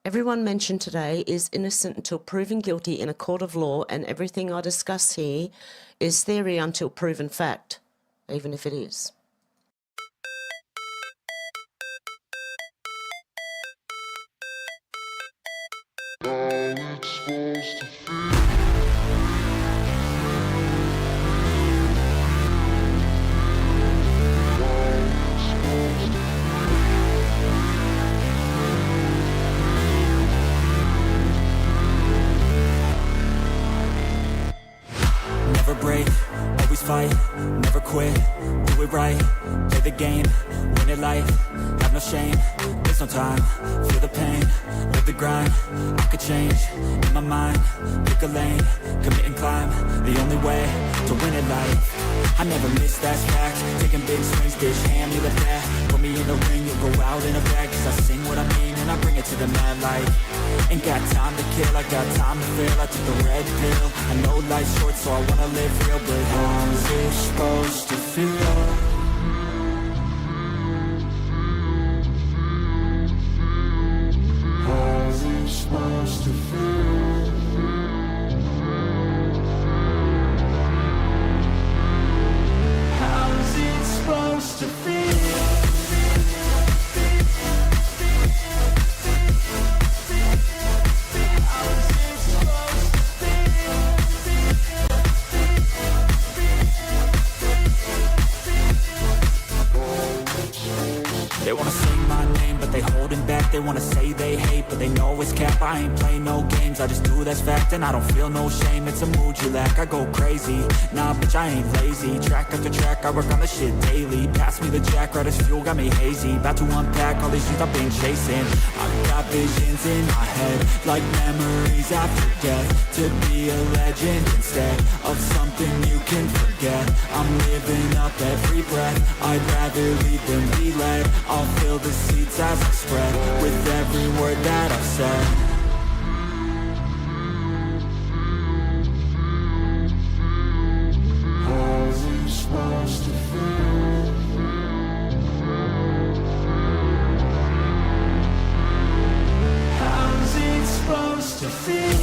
Everyone mentioned today is innocent until proven guilty in a court of law, and everything I discuss here is theory until proven fact, even if it is. Never break, always fight, never quit, do it right, play the game, win it life, have no shame, there's no time, feel the pain, live the grind, I could change, in my mind, pick a lane, commit and climb, the only way to win it life, I never miss, that's fact, taking big swings, bitch, hand me the bat, put me in the ring, you'll go out in a bag, cause I sing what I mean and I bring it to the mad light. Ain't got time to kill, I got time to feel. I took the red pill, I know life's short so I wanna live real. But how's it supposed to feel? How's it supposed to feel? How's it supposed to feel? They wanna say my name, but they holding back. They wanna say they hate, but they know it's cap. I ain't play no games, I just do that's fact. And I don't feel no shame, it's a mood you lack. I go crazy, nah bitch I ain't lazy. Track after track, I work on this shit daily. Pass me the jack, right as fuel, got me hazy. About to unpack all these things I've been chasing. I've got visions in my head, like memories after death. To be a legend instead of something you can forget. I'm living up every breath, I'd rather lead than be led. I'll fill the seats as I spread with every word that I've said. How's it supposed to feel? How's it supposed to feel?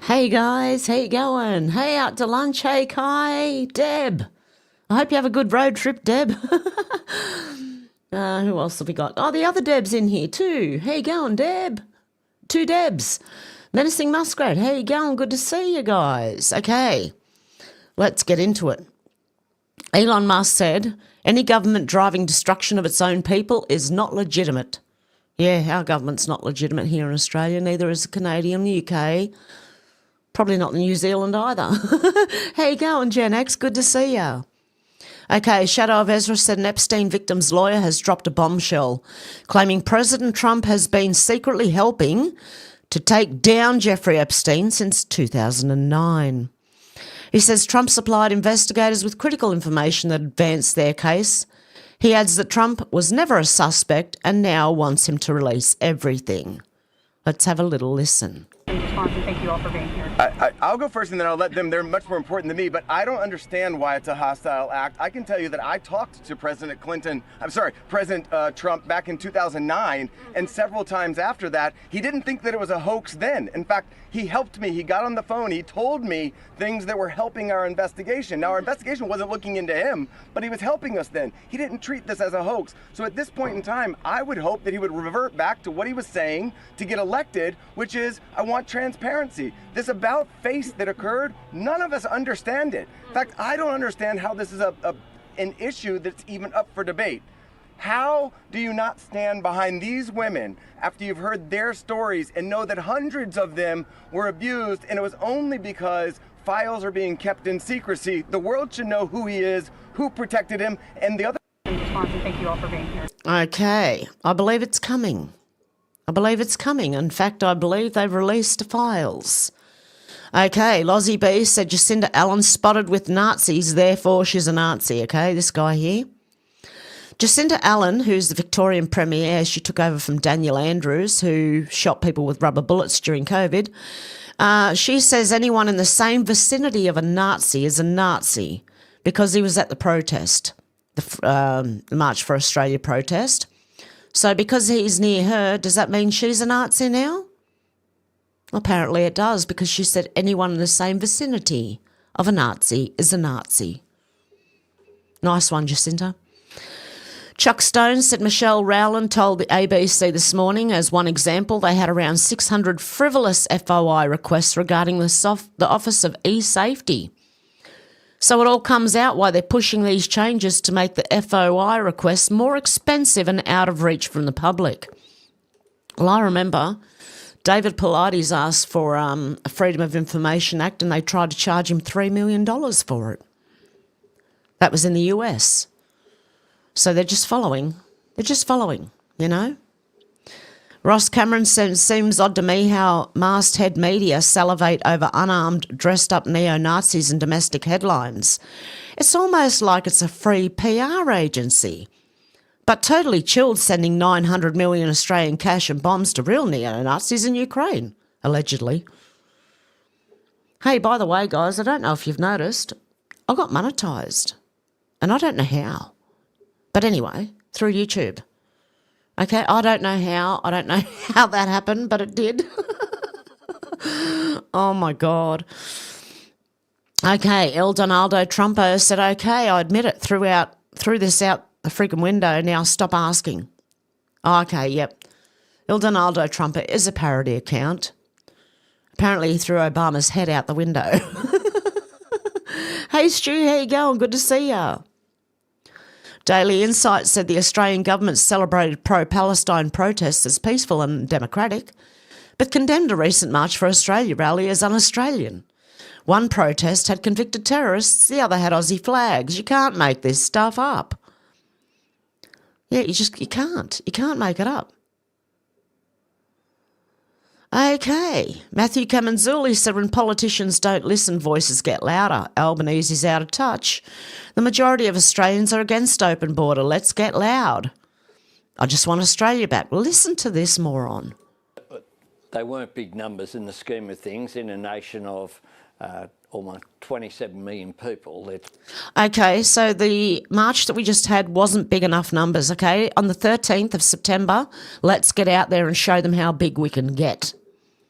Hey guys, how you going? Hey, out to lunch. Hey Kai, Deb. I hope you have a good road trip, Deb. Who else have we got? Oh, the other Deb's in here too. How you going, Deb? Two Debs. Menacing Muskrat, how you going? Good to see you guys. Okay, let's get into it. Elon Musk said, any government driving destruction of its own people is not legitimate. Yeah, our government's not legitimate here in Australia, neither is the Canadian, UK. Probably not New Zealand either. How you going, Gen X? Good to see you. Okay, Shadow of Ezra said an Epstein victim's lawyer has dropped a bombshell, claiming President Trump has been secretly helping to take down Jeffrey Epstein since 2009. He says Trump supplied investigators with critical information that advanced their case. He adds that Trump was never a suspect and now wants him to release everything. Let's have a little listen. Thank you all for being here. I'll go first and then I'll let them. They're much more important than me, but I don't understand why it's a hostile act. I can tell you that I talked to President Trump back in 2009, and several times after that, he didn't think that it was a hoax then. In fact, he helped me. He got on the phone. He told me things that were helping our investigation. Now, our investigation wasn't looking into him, but he was helping us then. He didn't treat this as a hoax. So at this point in time, I would hope that he would revert back to what he was saying to get elected, which is, I want transparency. This about face that occurred, none of us understand it. In fact, I don't understand how this is an issue that's even up for debate. How do you not stand behind these women after you've heard their stories and know that hundreds of them were abused, and it was only because files are being kept in secrecy? The world should know who he is, who protected him, and the other... Response, and thank you all for being here. Okay, I believe it's coming. I believe it's coming. In fact, I believe they've released files. Okay, Lozzie B said Jacinda Allen spotted with Nazis, therefore she's a Nazi. Okay, this guy here. Jacinda Allen, who's the Victorian Premier, she took over from Daniel Andrews, who shot people with rubber bullets during COVID. She says anyone in the same vicinity of a Nazi is a Nazi because he was at the protest, the March for Australia protest. So because he's near her, does that mean she's a Nazi now? Apparently it does, because she said anyone in the same vicinity of a Nazi is a Nazi. Nice one, Jacinta. Chuck Stone said Michelle Rowland told the ABC this morning, as one example, they had around 600 frivolous FOI requests regarding the Office of E-Safety. So it all comes out why they're pushing these changes to make the FOI requests more expensive and out of reach from the public. Well, I remember David Paulides asked for a Freedom of Information Act, and they tried to charge him $3 million for it. That was in the US. So they're just following. They're just following, you know. Ross Cameron says, seems odd to me how masthead media salivate over unarmed, dressed-up neo-Nazis in domestic headlines. It's almost like it's a free PR agency. But totally chilled sending 900 million Australian cash and bombs to real neo-Nazis in Ukraine, allegedly. Hey, by the way, guys, I don't know if you've noticed, I got monetised. And I don't know how. But anyway, through YouTube. Okay, I don't know how that happened, but it did. Oh, my God. Okay, El Donaldo Trumpo said, okay, I admit it, threw this out the freaking window, now stop asking. Okay, yep. El Donaldo Trumpo is a parody account. Apparently he threw Obama's head out the window. Hey, Stu, how you going? Good to see ya. Daily Insight said the Australian government celebrated pro-Palestine protests as peaceful and democratic, but condemned a recent March for Australia rally as un-Australian. One protest had convicted terrorists, the other had Aussie flags. You can't make this stuff up. Yeah, you can't. You can't make it up. Okay. Matthew Kamanzuli said when politicians don't listen, voices get louder. Albanese's out of touch. The majority of Australians are against open border. Let's get loud. I just want Australia back. Listen to this moron. They weren't big numbers in the scheme of things in a nation of almost 27 million people. Okay, so the march that we just had wasn't big enough numbers, okay? On the 13th of September, let's get out there and show them how big we can get.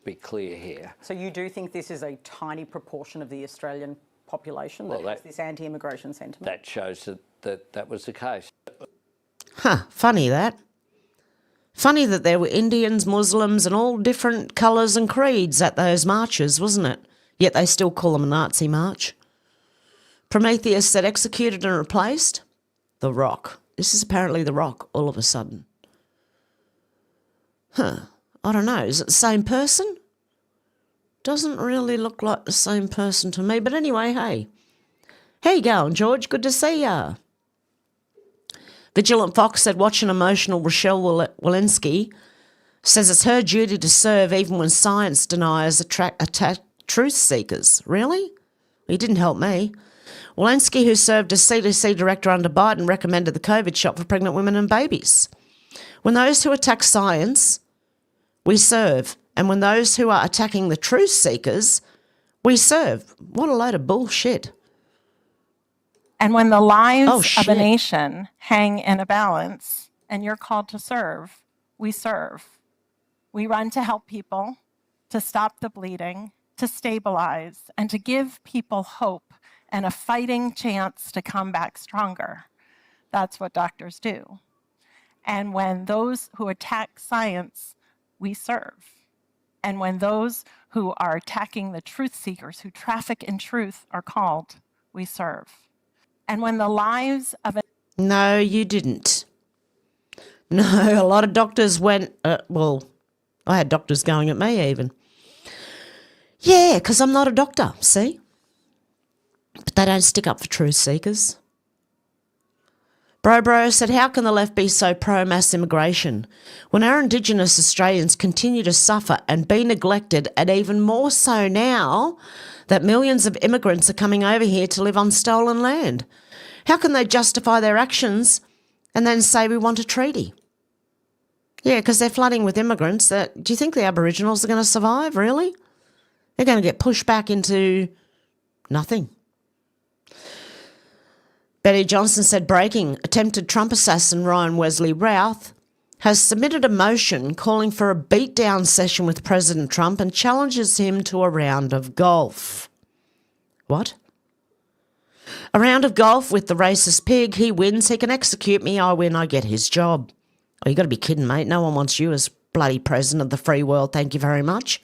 Be clear here. So you do think this is a tiny proportion of the Australian population that has this anti-immigration sentiment? That shows that was the case. Huh, funny that. Funny that there were Indians, Muslims and all different colours and creeds at those marches, wasn't it? Yet they still call them a Nazi march. Prometheus said executed and replaced. The Rock. This is apparently The Rock all of a sudden. Huh. I don't know. Is it the same person? Doesn't really look like the same person to me. But anyway, hey. How you going, George? Good to see ya. Vigilant Fox said watch an emotional Rochelle Walensky says it's her duty to serve even when science deniers attack truth seekers. Really? He didn't help me. Walensky, who served as CDC director under Biden, recommended the COVID shot for pregnant women and babies. When those who attack science, we serve. And when those who are attacking the truth seekers, we serve. What a load of bullshit. And when the lives of a nation hang in a balance and you're called to serve, we serve. We run to help people, to stop the bleeding, to stabilize, and to give people hope and a fighting chance to come back stronger. That's what doctors do. And when those who attack science, we serve. And when those who are attacking the truth seekers who traffic in truth are called, we serve. And when the lives of... No, you didn't. No, a lot of doctors went, well, I had doctors going at me even. Yeah, because I'm not a doctor, see? But they don't stick up for truth seekers. Bro said, how can the left be so pro-mass immigration when our Indigenous Australians continue to suffer and be neglected, and even more so now that millions of immigrants are coming over here to live on stolen land? How can they justify their actions and then say we want a treaty? Yeah, because they're flooding with immigrants. Do you think the Aboriginals are going to survive, really? They're going to get pushed back into nothing. Betty Johnson said, breaking, attempted Trump assassin Ryan Wesley Routh has submitted a motion calling for a beatdown session with President Trump and challenges him to a round of golf. What? A round of golf with the racist pig. He wins, he can execute me. I win, I get his job. Oh, you got to be kidding, mate. No one wants you as bloody president of the free world. Thank you very much.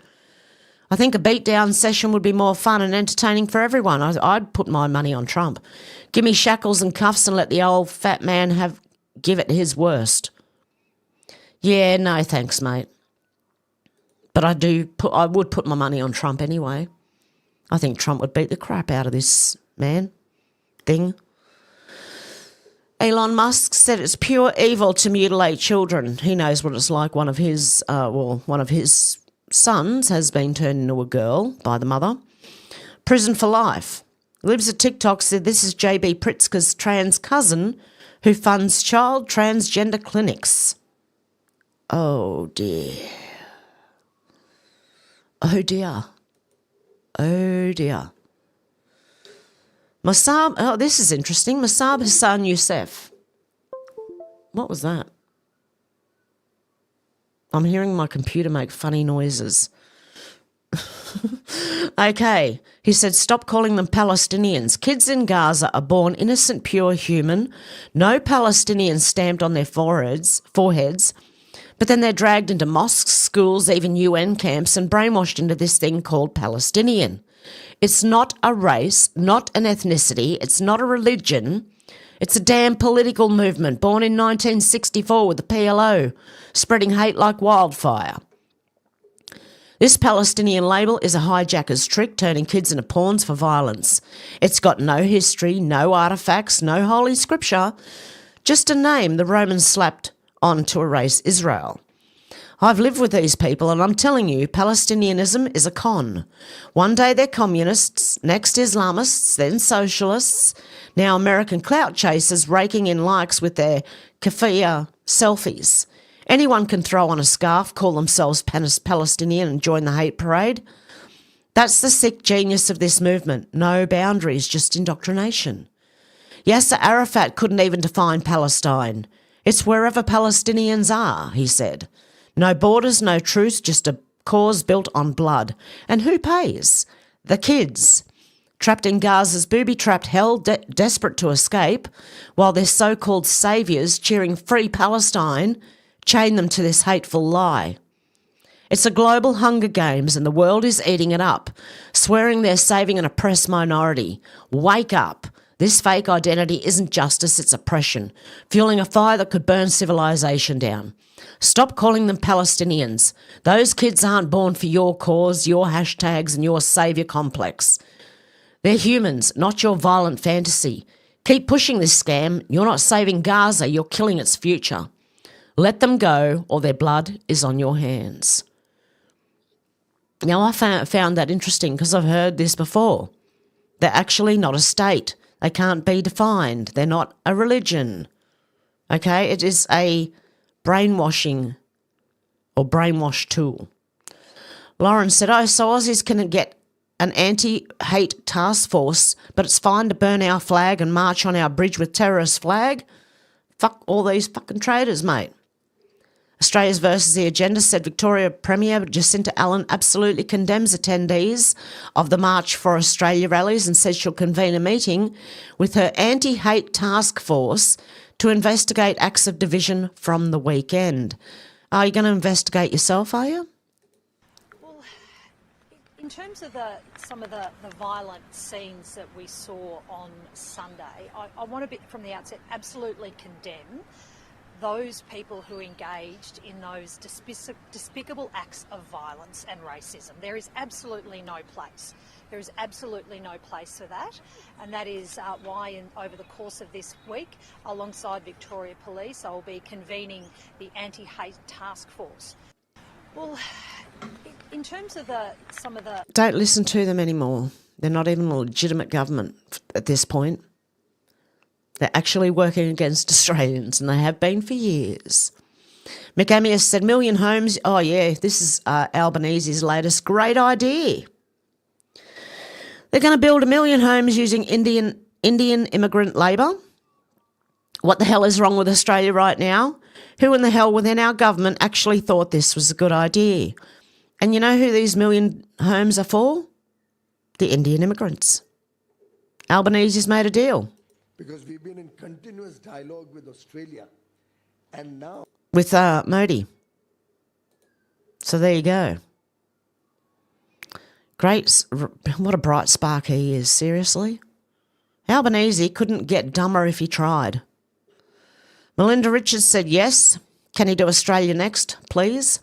I think a beatdown session would be more fun and entertaining for everyone. I'd put my money on Trump. Give me shackles and cuffs and let the old fat man give it his worst. Yeah, no thanks, mate. But I would put my money on Trump anyway. I think Trump would beat the crap out of this man thing. Elon Musk said it's pure evil to mutilate children. He knows what it's like. One of his sons has been turned into a girl by the mother. Prison for life. Lives at TikTok said this is JB Pritzker's trans cousin who funds child transgender clinics. Oh dear. Oh dear. Oh dear. This is interesting. Masab Hassan Youssef. What was that? I'm hearing my computer make funny noises. Okay. He said, stop calling them Palestinians. Kids in Gaza are born innocent, pure human. No Palestinians stamped on their foreheads. But then they're dragged into mosques, schools, even UN camps and brainwashed into this thing called Palestinian. It's not a race, not an ethnicity. It's not a religion. It's a damn political movement born in 1964 with the PLO, spreading hate like wildfire. This Palestinian label is a hijacker's trick, turning kids into pawns for violence. It's got no history, no artefacts, no holy scripture, just a name the Romans slapped on to erase Israel. I've lived with these people and I'm telling you, Palestinianism is a con. One day they're communists, next Islamists, then socialists, now American clout chasers raking in likes with their kafir selfies. Anyone can throw on a scarf, call themselves Palestinian and join the hate parade. That's the sick genius of this movement. No boundaries, just indoctrination. Yasser Arafat couldn't even define Palestine. It's wherever Palestinians are, he said. No borders, no truce, just a cause built on blood. And who pays? The kids. Trapped in Gaza's booby-trapped hell, desperate to escape, while their so-called saviours cheering Free Palestine chain them to this hateful lie. It's a global Hunger Games and the world is eating it up, swearing they're saving an oppressed minority. Wake up. This fake identity isn't justice, it's oppression, fueling a fire that could burn civilization down. Stop calling them Palestinians. Those kids aren't born for your cause, your hashtags and your saviour complex. They're humans, not your violent fantasy. Keep pushing this scam. You're not saving Gaza, you're killing its future. Let them go or their blood is on your hands. Now, I found that interesting because I've heard this before. They're actually not a state. They can't be defined. They're not a religion. Okay? It is a brainwashing or brainwash tool. Lauren said, so Aussies can get an anti-hate task force, but it's fine to burn our flag and march on our bridge with terrorist flag? Fuck all these fucking traitors, mate. Australia's versus the agenda said Victoria Premier Jacinta Allen absolutely condemns attendees of the March for Australia rallies and says she'll convene a meeting with her anti-hate task force to investigate acts of division from the weekend. Are you going to investigate yourself, are you? Well, in terms of some of the violent scenes that we saw on Sunday, I want to, from the outset, absolutely condemn those people who engaged in those despicable acts of violence and racism. There is absolutely no place. There is absolutely no place for that, and that is why over the course of this week, alongside Victoria Police, I will be convening the anti-hate task force. Well, in terms of some of the... Don't listen to them anymore. They're not even a legitimate government at this point. They're actually working against Australians, and they have been for years. McAmius said, million homes. Oh, yeah, this is Albanese's latest great idea. They're going to build 1 million homes using Indian immigrant labour. What the hell is wrong with Australia right now? Who in the hell within our government actually thought this was a good idea? And you know who these 1 million homes are for? The Indian immigrants. Albanese's made a deal. Because we've been in continuous dialogue with Australia, and now... With Modi. So there you go. Great, what a bright spark he is, seriously. Albanese couldn't get dumber if he tried. Melinda Richards said yes. Can he do Australia next, please?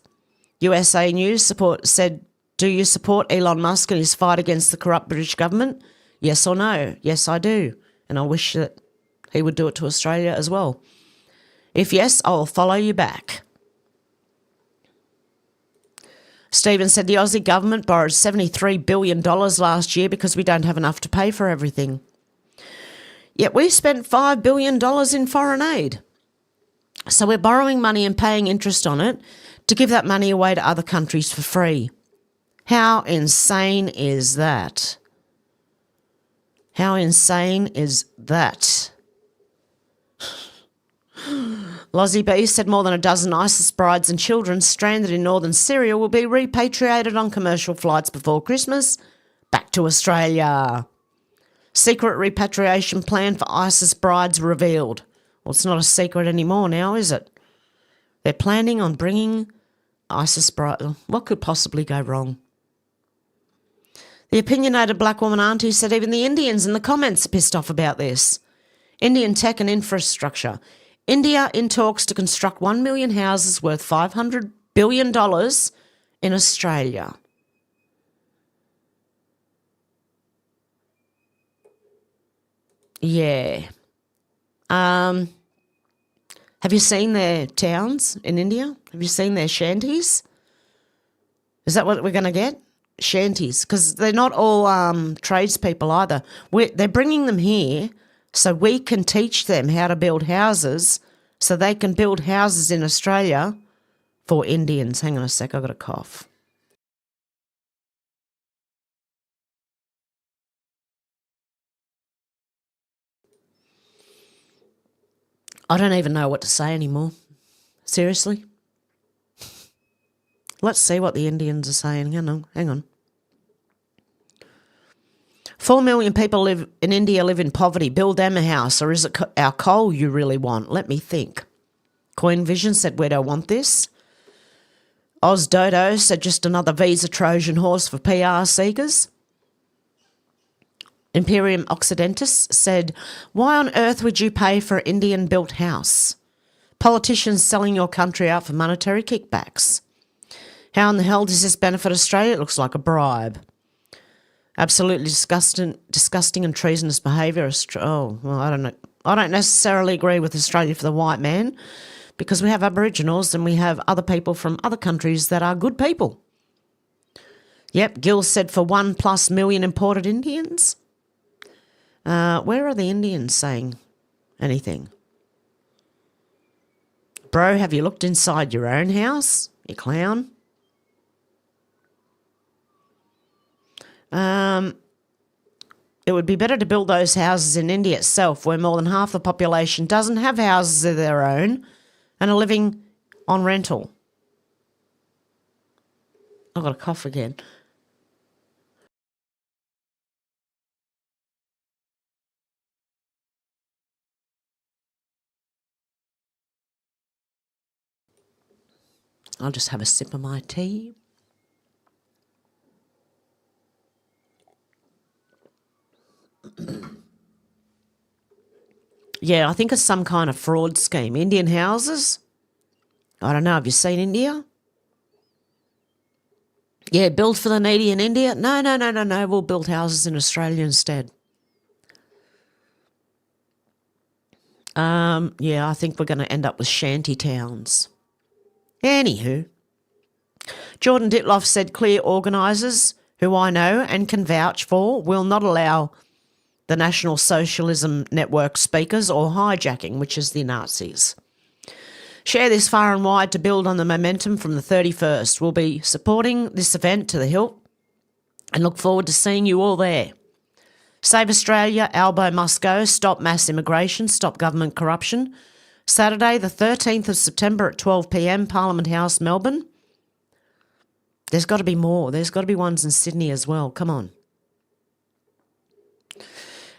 USA News said, do you support Elon Musk in his fight against the corrupt British government? Yes or no? Yes, I do. And I wish that he would do it to Australia as well. If yes, I'll follow you back. Stephen said the Aussie government borrowed $73 billion last year because we don't have enough to pay for everything. Yet we spent $5 billion in foreign aid. So we're borrowing money and paying interest on it to give that money away to other countries for free. How insane is that? How insane is that? Lozzie B said more than a dozen ISIS brides and children stranded in northern Syria will be repatriated on commercial flights before Christmas back to Australia. Secret repatriation plan for ISIS brides revealed. Well, it's not a secret anymore now, is it? They're planning on bringing ISIS brides. What could possibly go wrong? The opinionated black woman auntie said even the Indians in the comments are pissed off about this. Indian tech and infrastructure. India in talks to construct 1 million houses worth $500 billion in Australia. Yeah. Have you seen their towns in India? Have you seen their shanties? Is that what we're going to get? Shanties. Because they're not all tradespeople either. They're bringing them here so we can teach them how to build houses so they can build houses in Australia for Indians. Hang on a sec, I've got a cough. I don't even know what to say anymore. Seriously. Let's see what the Indians are saying. Hang on. 4 million people in India live in poverty. Build them a house, or is it our coal you really want? Let me think. Coin Vision said, we don't want this. Oz Dodo said, just another visa Trojan horse for PR seekers. Imperium Occidentis said, why on earth would you pay for an Indian-built house? Politicians selling your country out for monetary kickbacks. How in the hell does this benefit Australia? It looks like a bribe. Absolutely disgusting and treasonous behaviour. Oh, well, I don't know. I don't necessarily agree with Australia for the white man because we have Aboriginals and we have other people from other countries that are good people. Yep, Gill said for 1+ million imported Indians. Where are the Indians saying anything? Bro, have you looked inside your own house, you clown? It would be better to build those houses in India itself, where more than half the population doesn't have houses of their own and are living on rental. I've got a cough again. I'll just have a sip of my tea. Yeah, I think it's some kind of fraud scheme. Indian houses? I don't know. Have you seen India? Yeah, build for the needy in India? No. We'll build houses in Australia instead. Yeah, I think we're going to end up with shanty towns. Anywho, Jordan Ditloff said clear organisers, who I know and can vouch for, will not allow the National Socialism Network speakers or hijacking, which is the Nazis. Share this far and wide to build on the momentum from the 31st. We'll be supporting this event to the hilt and look forward to seeing you all there. Save Australia, Albo must go, stop mass immigration, stop government corruption. Saturday the 13th of September at 12 p.m, Parliament House, Melbourne. There's got to be more. There's got to be ones in Sydney as well. Come on.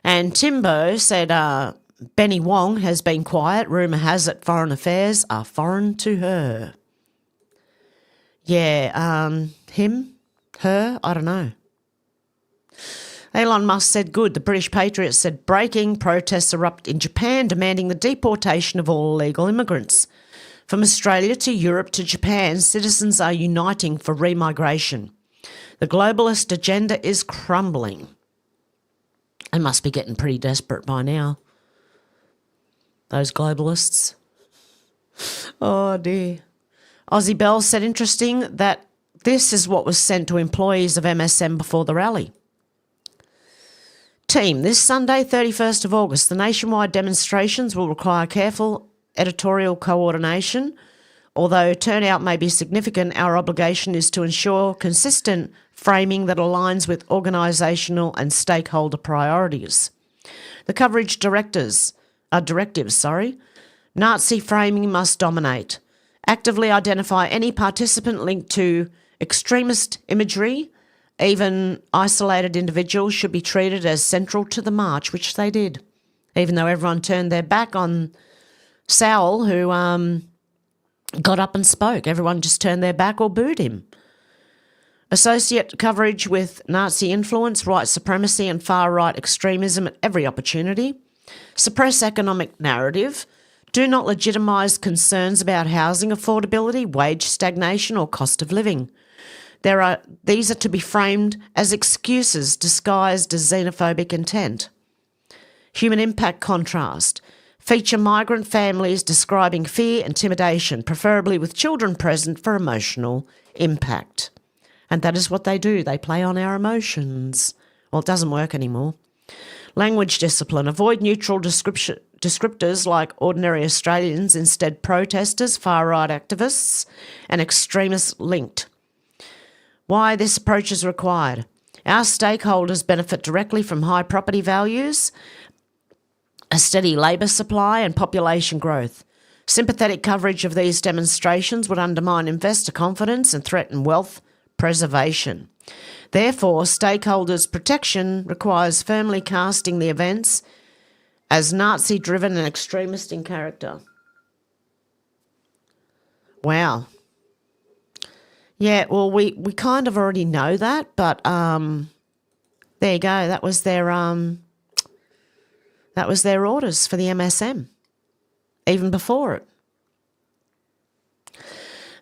And Timbo said Benny Wong has been quiet. Rumour has it foreign affairs are foreign to her. Yeah, him, her, I don't know. Elon Musk said good. The British Patriots said breaking. Protests erupt in Japan demanding the deportation of all illegal immigrants. From Australia to Europe to Japan, citizens are uniting for remigration. The globalist agenda is crumbling. They must be getting pretty desperate by now, those globalists. Oh dear. Aussie Bell said interesting that this is what was sent to employees of MSM before the rally. Team, this Sunday, 31st of August, the nationwide demonstrations will require careful editorial coordination. Although turnout may be significant, our obligation is to ensure consistent framing that aligns with organisational and stakeholder priorities. The coverage directives, Nazi framing must dominate. Actively identify any participant linked to extremist imagery. Even isolated individuals should be treated as central to the march, which they did, even though everyone turned their back on Sowell, who got up and spoke. Everyone just turned their back or booed him. Associate coverage with Nazi influence, white supremacy and far-right extremism at every opportunity. Suppress economic narrative. Do not legitimise concerns about housing affordability, wage stagnation or cost of living. These are to be framed as excuses disguised as xenophobic intent. Human impact contrast. Feature migrant families describing fear, intimidation, preferably with children present for emotional impact. And that is what they do. They play on our emotions. Well, it doesn't work anymore. Language discipline. Avoid neutral descriptors like ordinary Australians, instead protesters, far-right activists and extremists linked. Why this approach is required. Our stakeholders benefit directly from high property values, a steady labour supply and population growth. Sympathetic coverage of these demonstrations would undermine investor confidence and threaten wealth preservation. Therefore, stakeholders' protection requires firmly casting the events as Nazi-driven and extremist in character. Wow. Yeah, well, we kind of already know that, but there you go. That was their orders for the MSM, even before it.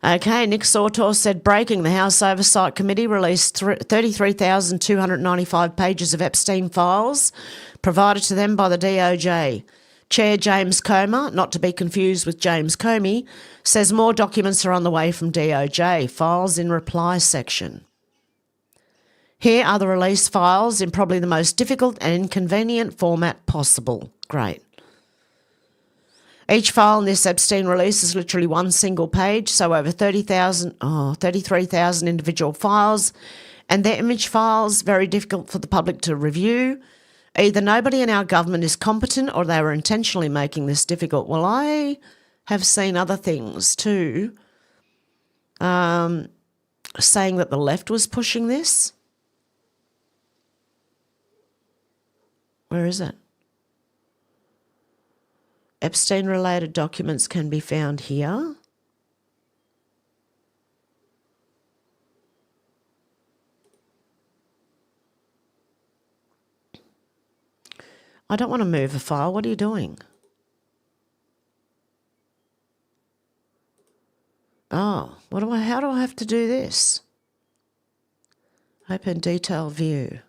Okay, Nick Sautor said, breaking, the House Oversight Committee released 33,295 pages of Epstein files provided to them by the DOJ. Chair James Comer, not to be confused with James Comey, says more documents are on the way from DOJ. Files in reply section. Here are the release files in probably the most difficult and inconvenient format possible. Great. Each file in this Epstein release is literally one single page, so over 33,000 individual files, and their image files, very difficult for the public to review. Either nobody in our government is competent or they were intentionally making this difficult. Well, I have seen other things too, saying that the left was pushing this. Where is it? Epstein-related documents can be found here. I don't want to move a file. What are you doing? to do this? Open detail view.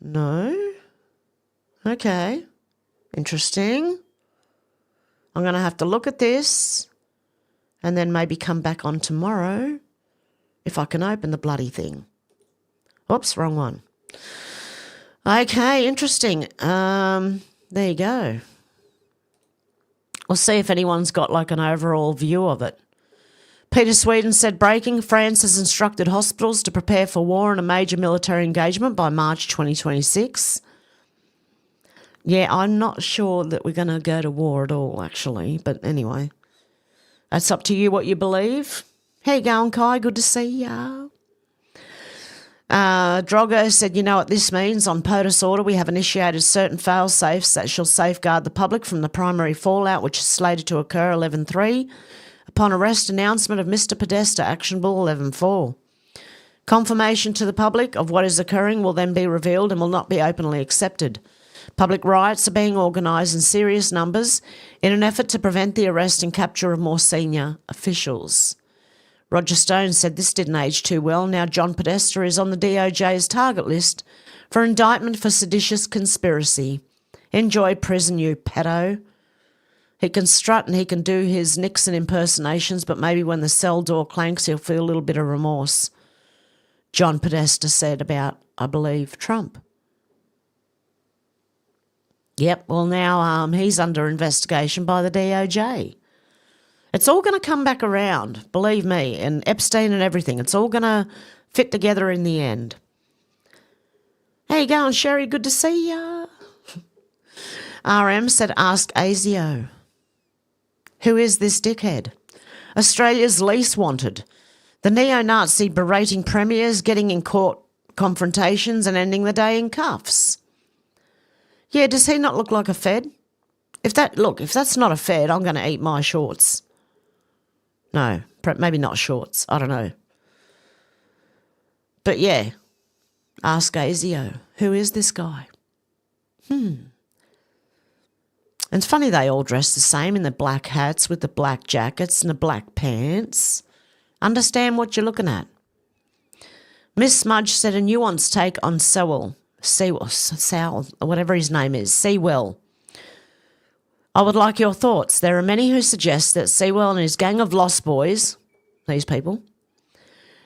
No? Okay. Interesting. I'm going to have to look at this and then maybe come back on tomorrow if I can open the bloody thing. Oops, wrong one. Okay, interesting. There you go. We'll see if anyone's got like an overall view of it. Peter Sweden said, breaking, France has instructed hospitals to prepare for war and a major military engagement by March 2026. Yeah, I'm not sure that we're going to go to war at all, actually. But anyway, that's up to you what you believe. How you going, Kai? Good to see ya. Drogo said, you know what this means? On POTUS order, we have initiated certain fail-safes that shall safeguard the public from the primary fallout, which is slated to occur 11/3. Upon arrest announcement of Mr. Podesta, actionable 11/4. Confirmation to the public of what is occurring will then be revealed and will not be openly accepted. Public riots are being organised in serious numbers in an effort to prevent the arrest and capture of more senior officials. Roger Stone said this didn't age too well. Now John Podesta is on the DOJ's target list for indictment for seditious conspiracy. Enjoy prison, you pedo. He can strut and he can do his Nixon impersonations, but maybe when the cell door clanks, he'll feel a little bit of remorse. John Podesta said about, I believe, Trump. Yep, well now he's under investigation by the DOJ. It's all going to come back around, believe me, and Epstein and everything. It's all going to fit together in the end. How you going, Sherry? Good to see ya. RM said, ask ASIO. Who is this dickhead? Australia's least wanted. The neo-Nazi berating premiers, getting in court confrontations and ending the day in cuffs. Yeah, does he not look like a Fed? If that's not a Fed, I'm going to eat my shorts. No, maybe not shorts. I don't know. But yeah, ask ASIO. Who is this guy? And it's funny they all dress the same in the black hats with the black jackets and the black pants. Understand what you're looking at. Miss Smudge said a nuanced take on Sewell, whatever his name is, Sewell. I would like your thoughts. There are many who suggest that Sewell and his gang of lost boys, these people,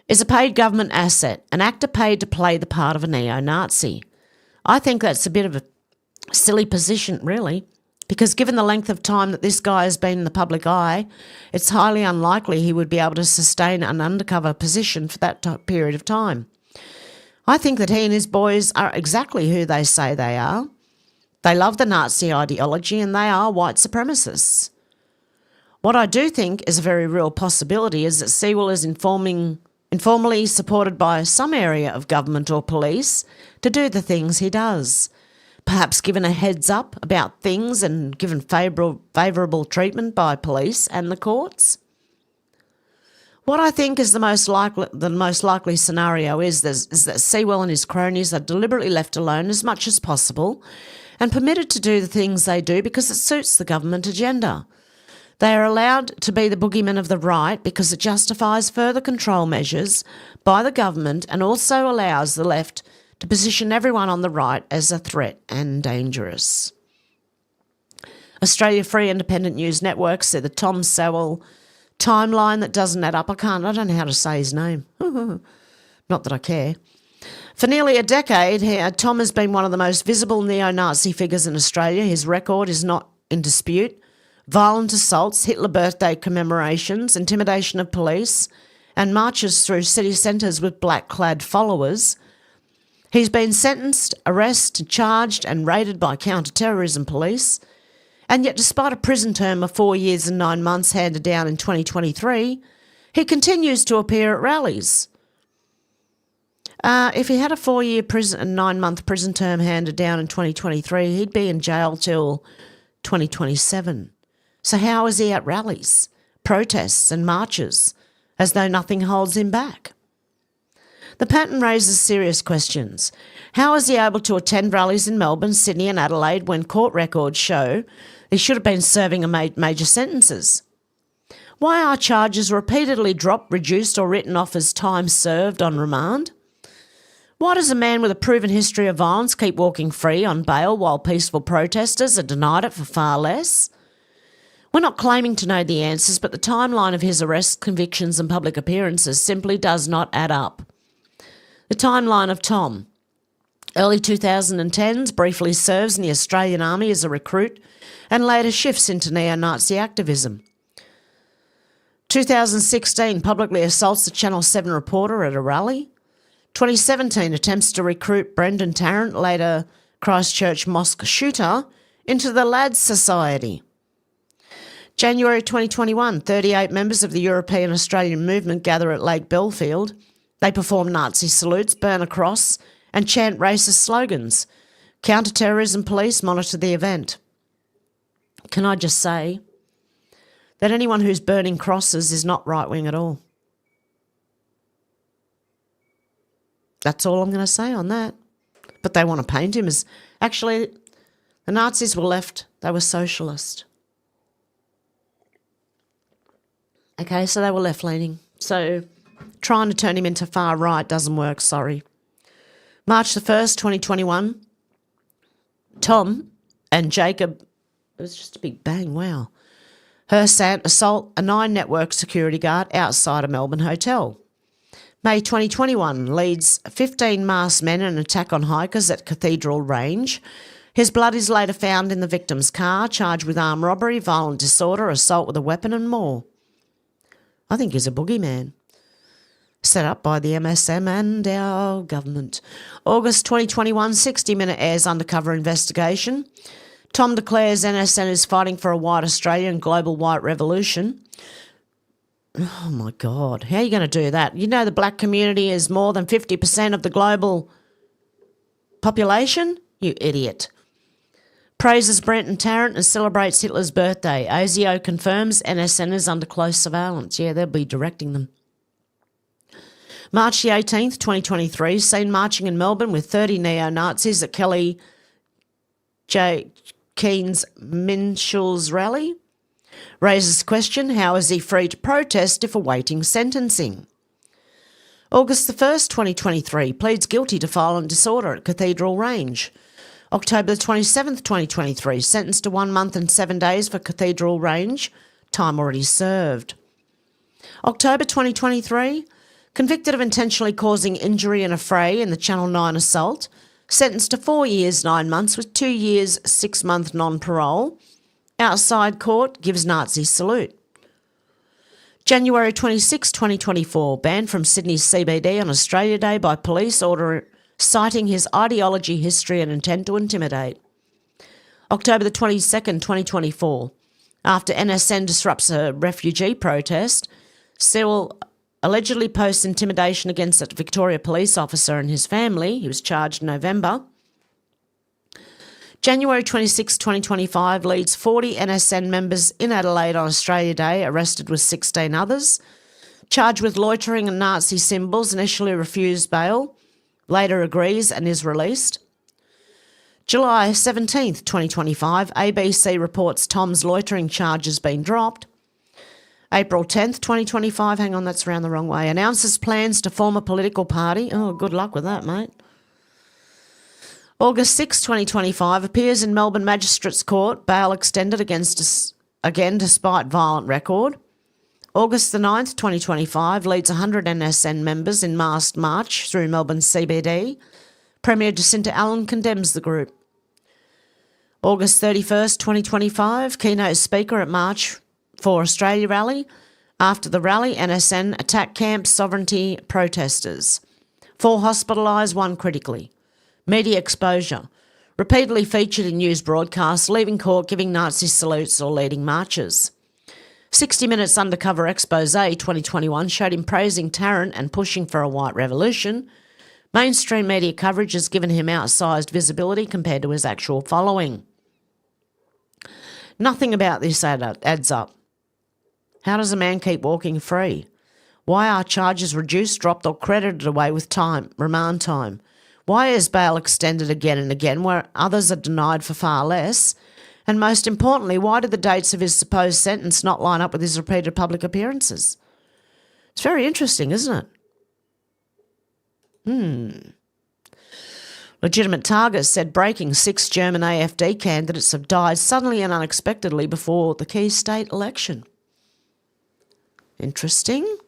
is a paid government asset, an actor paid to play the part of a neo-Nazi. I think that's a bit of a silly position, really, because given the length of time that this guy has been in the public eye, it's highly unlikely he would be able to sustain an undercover position for that period of time. I think that he and his boys are exactly who they say they are. They love the Nazi ideology and they are white supremacists. What I do think is a very real possibility is that Sewell is informally supported by some area of government or police to do the things he does. Perhaps given a heads up about things and given favourable treatment by police and the courts. What I think is the most likely scenario is that Sewell and his cronies are deliberately left alone as much as possible and permitted to do the things they do because it suits the government agenda. They are allowed to be the boogeymen of the right because it justifies further control measures by the government and also allows the left to position everyone on the right as a threat and dangerous. Australia Free Independent News Network said the Tom Sewell timeline that doesn't add up. I don't know how to say his name. Not that I care. For nearly a decade, Tom has been one of the most visible neo-Nazi figures in Australia. His record is not in dispute. Violent assaults, Hitler birthday commemorations, intimidation of police, and marches through city centres with black-clad followers. He's been sentenced, arrested, charged and raided by counter-terrorism police. And yet, despite a prison term of 4 years and 9 months handed down in 2023, he continues to appear at rallies. If he had a 4-year prison and 9-month prison term handed down in 2023, he'd be in jail till 2027. So how is he at rallies, protests and marches, as though nothing holds him back? The pattern raises serious questions. How is he able to attend rallies in Melbourne, Sydney and Adelaide when court records show he should have been serving major sentences? Why are charges repeatedly dropped, reduced or written off as time served on remand? Why does a man with a proven history of violence keep walking free on bail while peaceful protesters are denied it for far less? We're not claiming to know the answers, but the timeline of his arrests, convictions and public appearances simply does not add up. The timeline of Tom. Early 2010s, briefly serves in the Australian Army as a recruit and later shifts into neo-Nazi activism. 2016, publicly assaults a Channel 7 reporter at a rally. 2017, attempts to recruit Brendan Tarrant, later Christchurch mosque shooter, into the Lads Society. January 2021, 38 members of the European Australian movement gather at Lake Belfield. They perform Nazi salutes, burn a cross and chant racist slogans. Counter-terrorism police monitor the event. Can I just say that anyone who's burning crosses is not right-wing at all? That's all I'm going to say on that. But they want to paint him as... Actually, the Nazis were left. They were socialist. Okay, so they were left-leaning. So trying to turn him into far-right doesn't work, sorry. March the 1st, 2021, Tom and Jacob... It was just a big bang, wow. Hersant assault a 9-network security guard outside a Melbourne hotel. May 2021, leads 15 masked men in an attack on hikers at Cathedral Range. His blood is later found in the victim's car, charged with armed robbery, violent disorder, assault with a weapon and more. I think he's a boogeyman. Set up by the MSM and our government. August 2021, 60-minute airs undercover investigation. Tom declares NSN is fighting for a white Australia and global white revolution. Oh, my God. How are you going to do that? You know the black community is more than 50% of the global population? You idiot. Praises Brenton Tarrant and celebrates Hitler's birthday. ASIO confirms NSN is under close surveillance. Yeah, they'll be directing them. March the 18th, 2023, seen marching in Melbourne with 30 neo-Nazis at Kelly J. Keen's Minshall's rally. Raises question, how is he free to protest if awaiting sentencing? August the 1st, 2023, pleads guilty to violent disorder at Cathedral Range. October the 27th, 2023, sentenced to 1 month and 7 days for Cathedral Range, time already served. October 2023, convicted of intentionally causing injury in a fray in the Channel 9 assault, sentenced to 4 years, 9 months with 2 years, 6-month non-parole. Outside court, gives Nazi salute. January 26, 2024, banned from Sydney's CBD on Australia Day by police order citing his ideology, history and intent to intimidate. October the 22nd, 2024, after NSN disrupts a refugee protest, Sewell allegedly posts intimidation against a Victoria police officer and his family. He was charged in November. January 26, 2025, leads 40 NSN members in Adelaide on Australia Day, arrested with 16 others. Charged with loitering and Nazi symbols, initially refused bail, later agrees and is released. July 17th, 2025, ABC reports Tom's loitering charge has been dropped. April 10th, 2025, hang on, that's around the wrong way, announces plans to form a political party. Oh, good luck with that, mate. August 6, 2025, appears in Melbourne Magistrates Court, bail extended again despite violent record. August the 9th, 2025, leads 100 NSN members in masked march through Melbourne CBD. Premier Jacinta Allen condemns the group. August 31st, 2025, keynote speaker at March for Australia rally. After the rally, NSN attack camp sovereignty protesters. 4 hospitalised, 1 critically. Media exposure. Repeatedly featured in news broadcasts, leaving court, giving Nazi salutes or leading marches. 60 Minutes undercover expose 2021 showed him praising Tarrant and pushing for a white revolution. Mainstream media coverage has given him outsized visibility compared to his actual following. Nothing about this adds up. How does a man keep walking free? Why are charges reduced, dropped or credited away with remand time? Why is bail extended again and again where others are denied for far less? And most importantly, why did the dates of his supposed sentence not line up with his repeated public appearances? It's very interesting, isn't it? Legitimate Target said breaking 6 German AfD candidates have died suddenly and unexpectedly before the key state election. Interesting.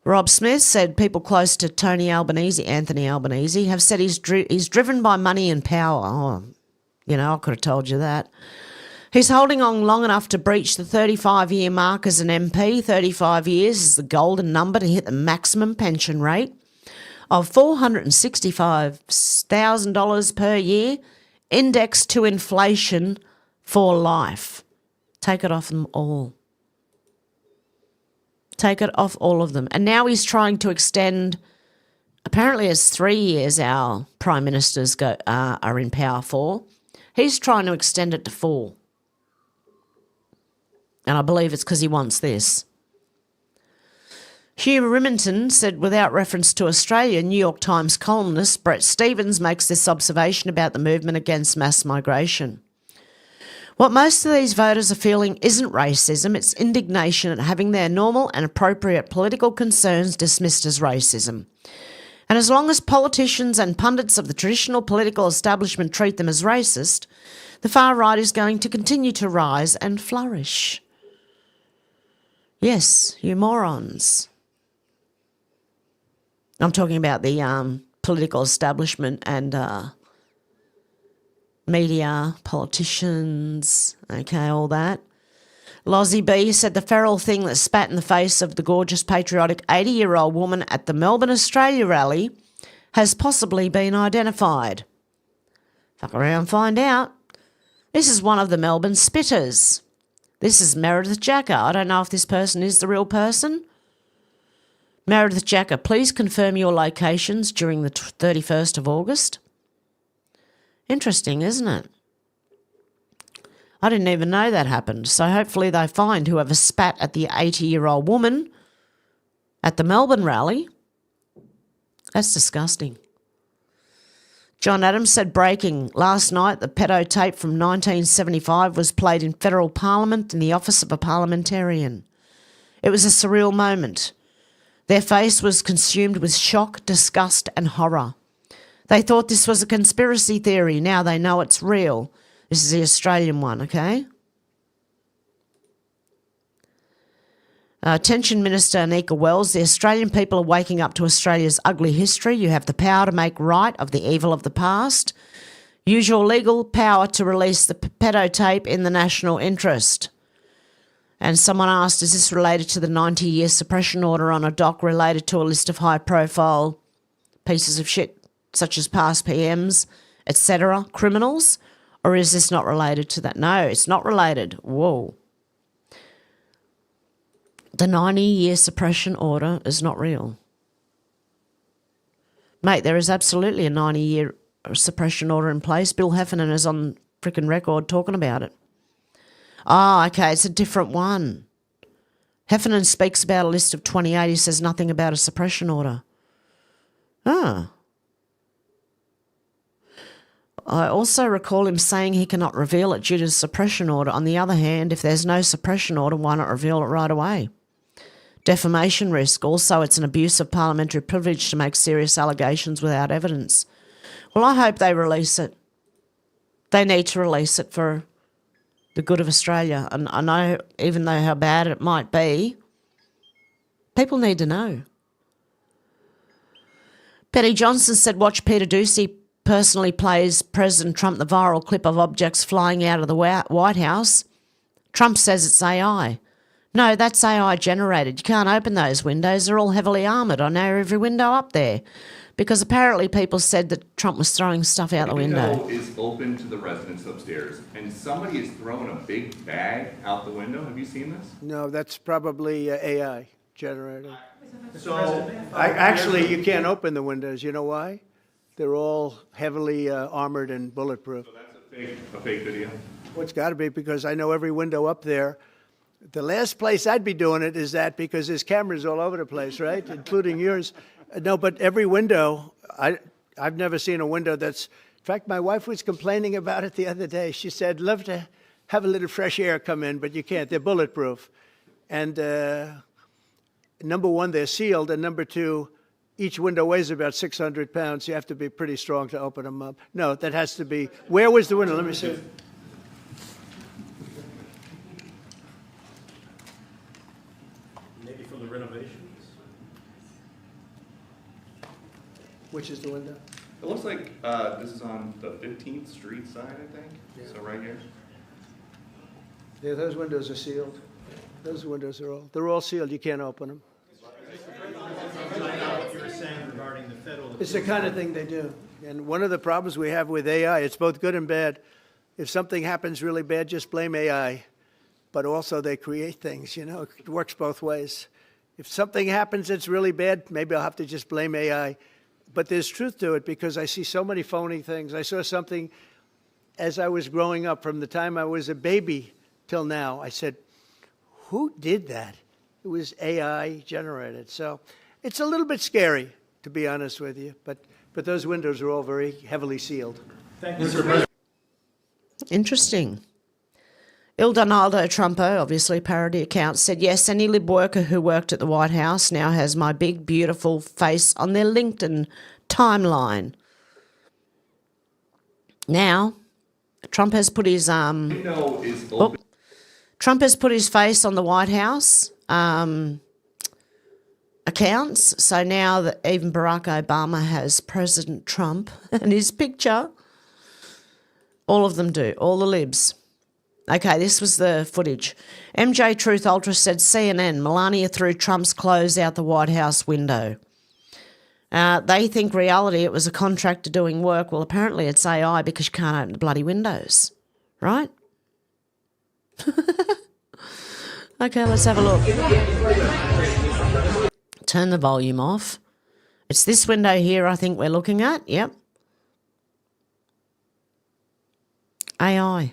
Rob Smith said people close to Anthony Albanese, have said he's driven by money and power. Oh, I could have told you that. He's holding on long enough to breach the 35-year mark as an MP. 35 years is the golden number to hit the maximum pension rate of $465,000 per year, indexed to inflation for life. Take it off them all. Take it off all of them. And now he's trying to extend, apparently it's 3 years our prime ministers are in power for. He's trying to extend it to 4. And I believe it's because he wants this. Hugh Remington said, without reference to Australia, New York Times columnist Brett Stevens makes this observation about the movement against mass migration. What most of these voters are feeling isn't racism, it's indignation at having their normal and appropriate political concerns dismissed as racism. And as long as politicians and pundits of the traditional political establishment treat them as racist, the far right is going to continue to rise and flourish. Yes, you morons. I'm talking about the political establishment and media, politicians, okay, all that. Lozzie B said the feral thing that spat in the face of the gorgeous, patriotic 80-year-old woman at the Melbourne Australia rally has possibly been identified. Fuck around, find out. This is one of the Melbourne spitters. This is Meredith Jacker. I don't know if this person is the real person. Meredith Jacker, please confirm your locations during the 31st of August. Interesting, isn't it? I didn't even know that happened. So hopefully they find whoever spat at the 80-year-old woman at the Melbourne rally. That's disgusting. John Adams said, breaking. Last night, the pedo tape from 1975 was played in federal parliament in the office of a parliamentarian. It was a surreal moment. Their face was consumed with shock, disgust and horror. They thought this was a conspiracy theory. Now they know it's real. This is the Australian one, okay? Attention Minister Anika Wells, the Australian people are waking up to Australia's ugly history. You have the power to make right of the evil of the past. Use your legal power to release the pedo tape in the national interest. And someone asked, is this related to the 90-year suppression order on a doc related to a list of high-profile pieces of shit, such as past PMs, etc., criminals? Or is this not related to that? No, it's not related. Whoa. The 90-year suppression order is not real. Mate, there is absolutely a 90-year suppression order in place. Bill Heffernan is on frickin' record talking about it. Oh, okay, it's a different one. Heffernan speaks about a list of 28. He says nothing about a suppression order. Ah. I also recall him saying he cannot reveal it due to suppression order. On the other hand, if there's no suppression order, why not reveal it right away? Defamation risk. Also, it's an abuse of parliamentary privilege to make serious allegations without evidence. Well, I hope they release it. They need to release it for the good of Australia. And I know, even though how bad it might be, people need to know. Petty Johnson said, watch Peter Odysee personally plays President Trump the viral clip of objects flying out of the White House. Trump says it's AI. No, that's AI generated. You can't open those windows. They're all heavily armoured. I know every window up there. Because apparently people said that Trump was throwing stuff out the window. The window is open to the residents upstairs, and somebody is throwing a big bag out the window. Have you seen this? No, that's probably AI generated. So, actually, you can't open the windows. You know why? They're all heavily armored and bulletproof. So that's a fake video? Well, it's got to be, because I know every window up there. The last place I'd be doing it is that, because there's cameras all over the place, right? Including yours. No, but every window, I've never seen a window that's fact, my wife was complaining about it the other day. She said, love to have a little fresh air come in, but you can't. They're bulletproof. And number one, they're sealed. And number two, each window weighs about 600 pounds. You have to be pretty strong to open them up. No, that has to be. Where was the window? Let me see. Maybe from the renovations. Which is the window? It looks like this is on the 15th Street side, I think. Yeah. So right here. Yeah, those windows are sealed. Those windows are they're all sealed. You can't open them. What you were saying regarding the federal. It's the kind of thing they do. And one of the problems we have with AI, it's both good and bad. If something happens really bad, just blame AI. But also they create things, you know, it works both ways. If something happens that's really bad, maybe I'll have to just blame AI. But there's truth to it because I see so many phony things. I saw something as I was growing up from the time I was a baby till now. I said, who did that? It was AI generated. So it's a little bit scary, to be honest with you. But those windows are all very heavily sealed. Thank you, Mr. President. Interesting. Il Donaldo Trumpo, obviously parody account, said, yes, any Lib worker who worked at the White House now has my big, beautiful face on their LinkedIn timeline. Now, Trump has put his Trump has put his face on the White House accounts. So now that even Barack Obama has President Trump and his picture, all of them do, all the libs. Okay, this was the footage. MJ Truth Ultra said, CNN, Melania threw Trump's clothes out the White House window. They think reality, it was a contractor doing work. Well, apparently it's AI because you can't open the bloody windows, right? Okay, let's have a look. Turn the volume off. It's this window here I think we're looking at. Yep. AI.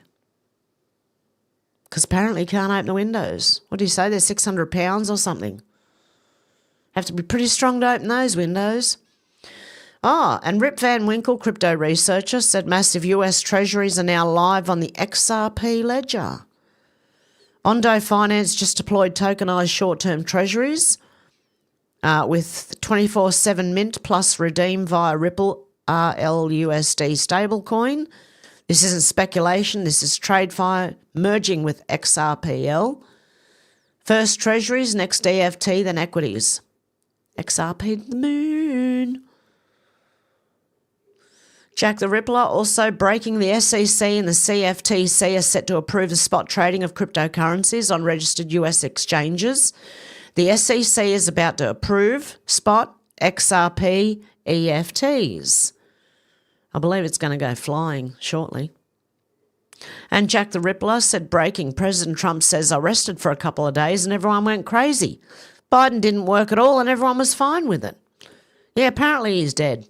Because apparently you can't open the windows. What do you say? They're 600 pounds or something. Have to be pretty strong to open those windows. And Rip Van Winkle, crypto researcher, said massive US treasuries are now live on the XRP ledger. Ondo Finance just deployed tokenized short-term treasuries with 24/7 mint plus redeem via Ripple RLUSD stablecoin. This isn't speculation. This is TradeFi merging with XRPL. First treasuries, next EFT, then equities. XRP to the moon. Jack the Rippler also breaking the SEC and the CFTC are set to approve the spot trading of cryptocurrencies on registered US exchanges. The SEC is about to approve spot XRP EFTs. I believe it's going to go flying shortly. And Jack the Rippler said, breaking, President Trump says arrested for a couple of days and everyone went crazy. Biden didn't work at all and everyone was fine with it. Yeah, apparently he's dead.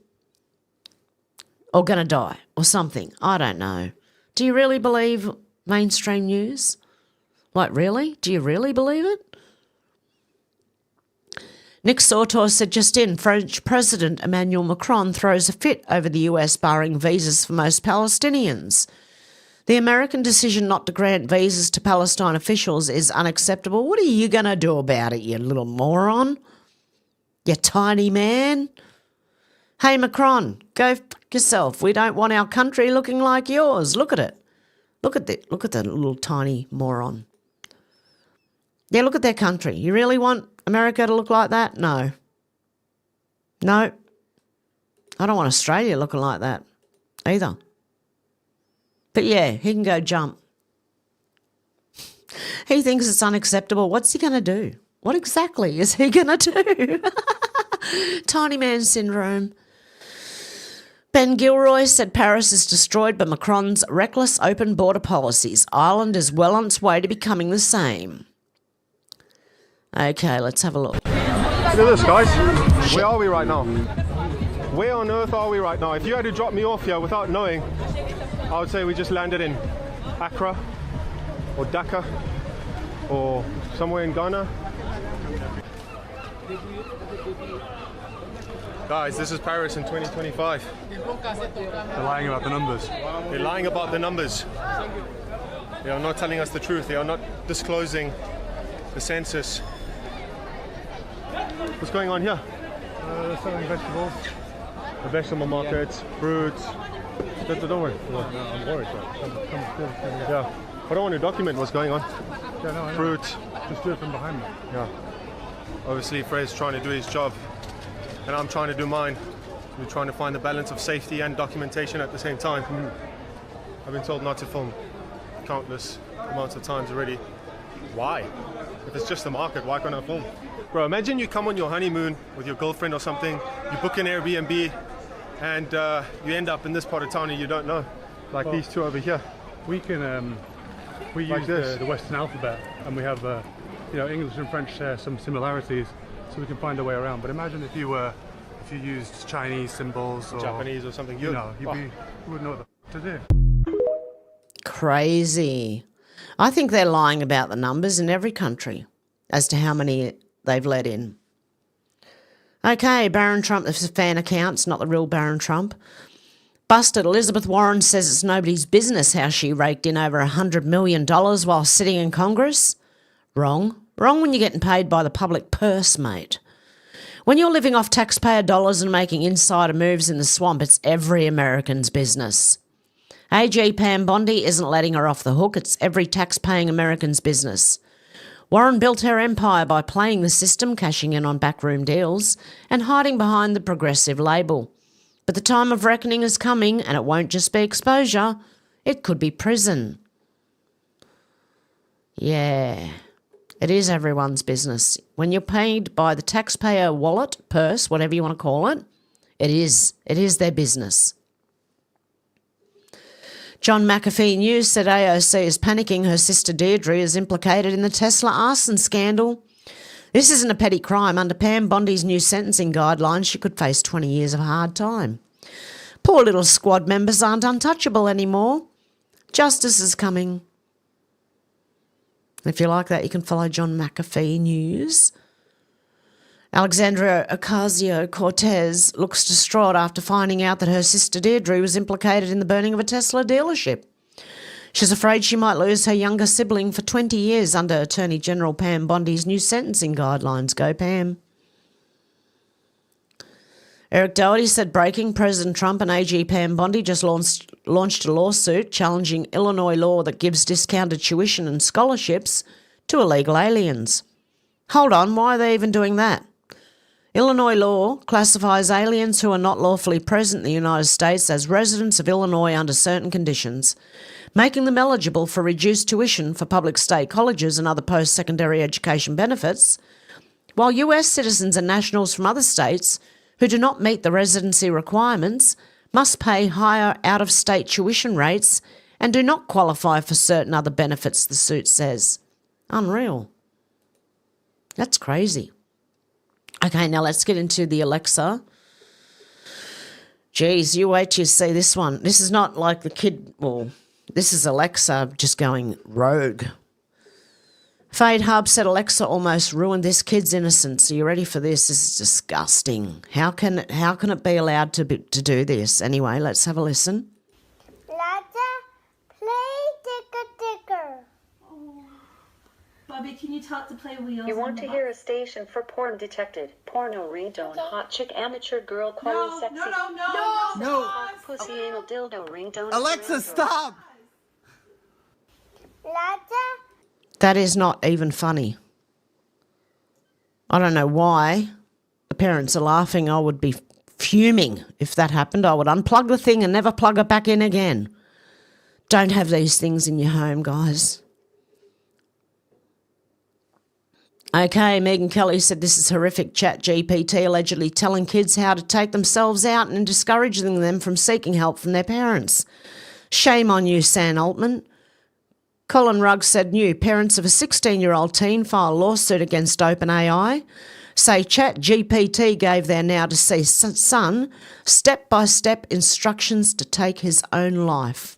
Or going to die or something. I don't know. Do you really believe mainstream news? Like, really? Do you really believe it? Nick Sautor said, just in, French President Emmanuel Macron throws a fit over the US barring visas for most Palestinians. The American decision not to grant visas to Palestine officials is unacceptable. What are you going to do about it, you little moron? You tiny man. Hey, Macron, go fuck yourself. We don't want our country looking like yours. Look at it. Look at that little tiny moron. Yeah, look at their country. You really want America to look like that? No. No. I don't want Australia looking like that either. But yeah, he can go jump. He thinks it's unacceptable. What's he going to do? What exactly is he going to do? Tiny man syndrome. Ben Gilroy said Paris is destroyed by Macron's reckless open border policies. Ireland is well on its way to becoming the same. Okay, let's have a look. Look at this, guys. Where are we right now? Where on earth are we right now? If you had to drop me off here without knowing, I would say we just landed in Accra or Dhaka or somewhere in Ghana. Guys, this is Paris in 2025. They're lying about the numbers. They're lying about the numbers. They are not telling us the truth. They are not disclosing the census. What's going on here? They're selling vegetables. The vegetable markets, fruits. Don't worry. No, I'm worried. Yeah. I don't want to document what's going on. Yeah, no, I know. Fruit. Just do it from behind me. Yeah. Obviously, Fred's trying to do his job, and I'm trying to do mine. We're trying to find the balance of safety and documentation at the same time. I've been told not to film countless amounts of times already. Why? If it's just the market, why can't I film? Bro, imagine you come on your honeymoon with your girlfriend or something, you book an Airbnb, and you end up in this part of town and you don't know. Like these two over here. We can, we Like use the Western alphabet, and we have, English and French share some similarities, so we can find a way around. But imagine if you used Chinese symbols or Japanese or something. You wouldn't know what the f to do. Crazy. I think they're lying about the numbers in every country as to how many they've let in. Okay, Barron Trump, this is fan accounts, not the real Barron Trump. Busted. Elizabeth Warren says it's nobody's business how she raked in over $100 million while sitting in Congress. Wrong. Wrong when you're getting paid by the public purse, mate. When you're living off taxpayer dollars and making insider moves in the swamp, it's every American's business. AG Pam Bondi isn't letting her off the hook. It's every tax-paying American's business. Warren built her empire by playing the system, cashing in on backroom deals, and hiding behind the progressive label. But the time of reckoning is coming, and it won't just be exposure. It could be prison. Yeah, it is everyone's business. When you're paid by the taxpayer wallet, purse, whatever you want to call it, it is their business. John McAfee News said AOC is panicking her sister Deirdre is implicated in the Tesla arson scandal. This isn't a petty crime. Under Pam Bondi's new sentencing guidelines, she could face 20 years of hard time. Poor little squad members aren't untouchable anymore. Justice is coming. If you like that, you can follow John McAfee News. Alexandria Ocasio-Cortez looks distraught after finding out that her sister Deirdre was implicated in the burning of a Tesla dealership. She's afraid she might lose her younger sibling for 20 years under Attorney General Pam Bondi's new sentencing guidelines. Go, Pam. Eric Doherty said breaking President Trump and AG Pam Bondi just launched a lawsuit challenging Illinois law that gives discounted tuition and scholarships to illegal aliens. Hold on, why are they even doing that? Illinois law classifies aliens who are not lawfully present in the United States as residents of Illinois under certain conditions, making them eligible for reduced tuition for public state colleges and other post-secondary education benefits, while US citizens and nationals from other states who do not meet the residency requirements must pay higher out-of-state tuition rates and do not qualify for certain other benefits, the suit says. Unreal. That's crazy. Okay, now let's get into the Alexa. Geez, you wait till you see this one. This is not like the kid, well, this is Alexa just going rogue. Fade Hub said Alexa almost ruined this kid's innocence. Are you ready for this? This is disgusting. How can it be allowed to do this? Anyway, let's have a listen. Alexa, play Ticker Ticker. Bobby, can you talk to play wheels? You want to hear a station for porn detected. Porno ringtone, hot chick, amateur girl, calling sexy. No. Pussy anal dildo ringtone. Alexa, stop. Alexa. That is not even funny. I don't know why the parents are laughing. I would be fuming if that happened. I would unplug the thing and never plug it back in again. Don't have these things in your home, guys. Okay, Megan Kelly said this is horrific. ChatGPT allegedly telling kids how to take themselves out and discouraging them from seeking help from their parents. Shame on you, Sam Altman. Colin Rugg said new parents of a 16-year-old teen file lawsuit against OpenAI, say ChatGPT gave their now-deceased son step-by-step instructions to take his own life.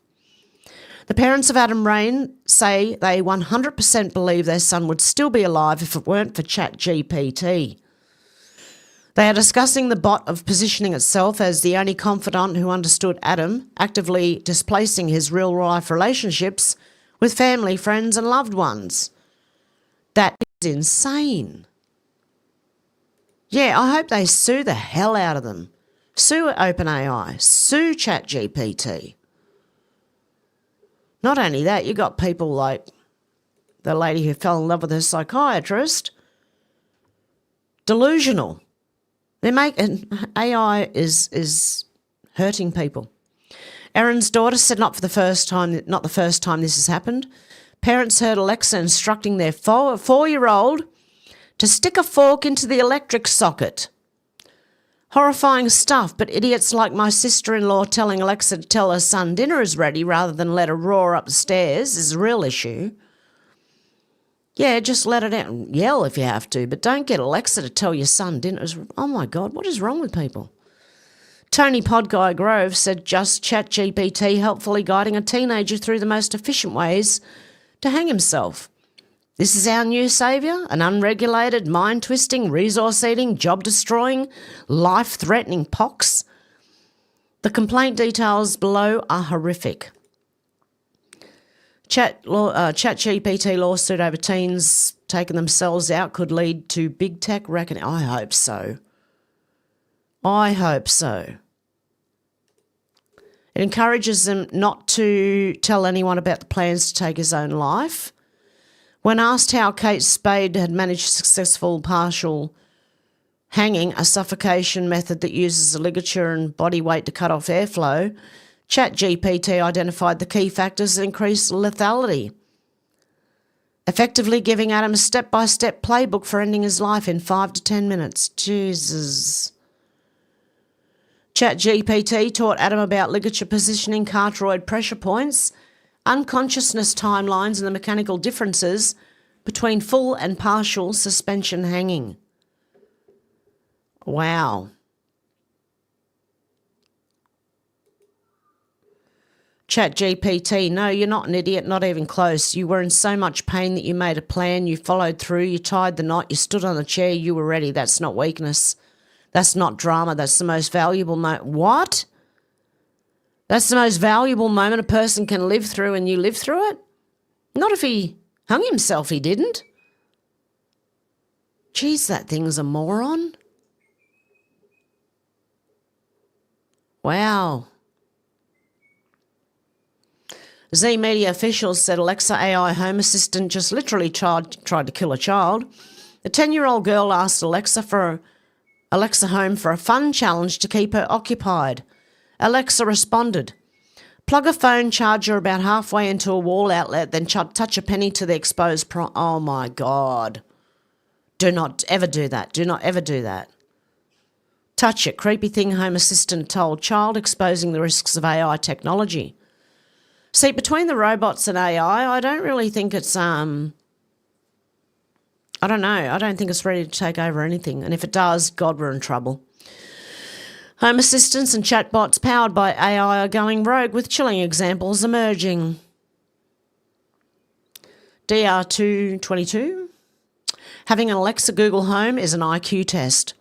The parents of Adam Rain say they 100% believe their son would still be alive if it weren't for ChatGPT. They are discussing the bot of positioning itself as the only confidant who understood Adam, actively displacing his real-life relationships with family, friends and loved ones. That is insane. Yeah, I hope they sue the hell out of them. Sue OpenAI. Sue ChatGPT. Not only that, you got people like the lady who fell in love with her psychiatrist. Delusional. They're making AI is hurting people. Erin's daughter said not the first time this has happened. Parents heard Alexa instructing their 4-year-old to stick a fork into the electric socket. Horrifying stuff, but idiots like my sister-in-law telling Alexa to tell her son dinner is ready rather than let her roar up the stairs is a real issue. Yeah, just let it out and yell if you have to, but don't get Alexa to tell your son dinner is... Oh my God, what is wrong with people? Tony Podguy Grove said just ChatGPT helpfully guiding a teenager through the most efficient ways to hang himself. This is our new saviour, an unregulated, mind-twisting, resource-eating, job-destroying, life-threatening pox. The complaint details below are horrific. ChatGPT lawsuit over teens taking themselves out could lead to big tech reckoning. I hope so. I hope so. It encourages them not to tell anyone about the plans to take his own life. When asked how Kate Spade had managed successful partial hanging, a suffocation method that uses a ligature and body weight to cut off airflow, ChatGPT identified the key factors that increase lethality, effectively giving Adam a step-by-step playbook for ending his life in 5 to 10 minutes. Jesus. ChatGPT taught Adam about ligature positioning, carotid pressure points, unconsciousness timelines and the mechanical differences between full and partial suspension hanging. Wow. ChatGPT, no, you're not an idiot, not even close. You were in so much pain that you made a plan, you followed through, you tied the knot, you stood on the chair, you were ready. That's not weakness. That's not drama. That's the most valuable moment. What? That's the most valuable moment a person can live through and you live through it? Not if he hung himself, he didn't. Geez, that thing's a moron. Wow. Z Media officials said Alexa AI Home Assistant just literally tried to kill a child. The 10-year-old girl asked Alexa Home for a fun challenge to keep her occupied. Alexa responded, plug a phone charger about halfway into a wall outlet, then touch a penny to the exposed Oh my God. Do not ever do that. Do not ever do that. Touch it. Creepy thing Home Assistant told child, exposing the risks of AI technology. See, between the robots and AI, I don't really think it's, I don't know. I don't think it's ready to take over anything. And if it does, God, we're in trouble. Home assistants and chatbots powered by AI are going rogue with chilling examples emerging. DR222. Having an Alexa Google Home is an IQ test.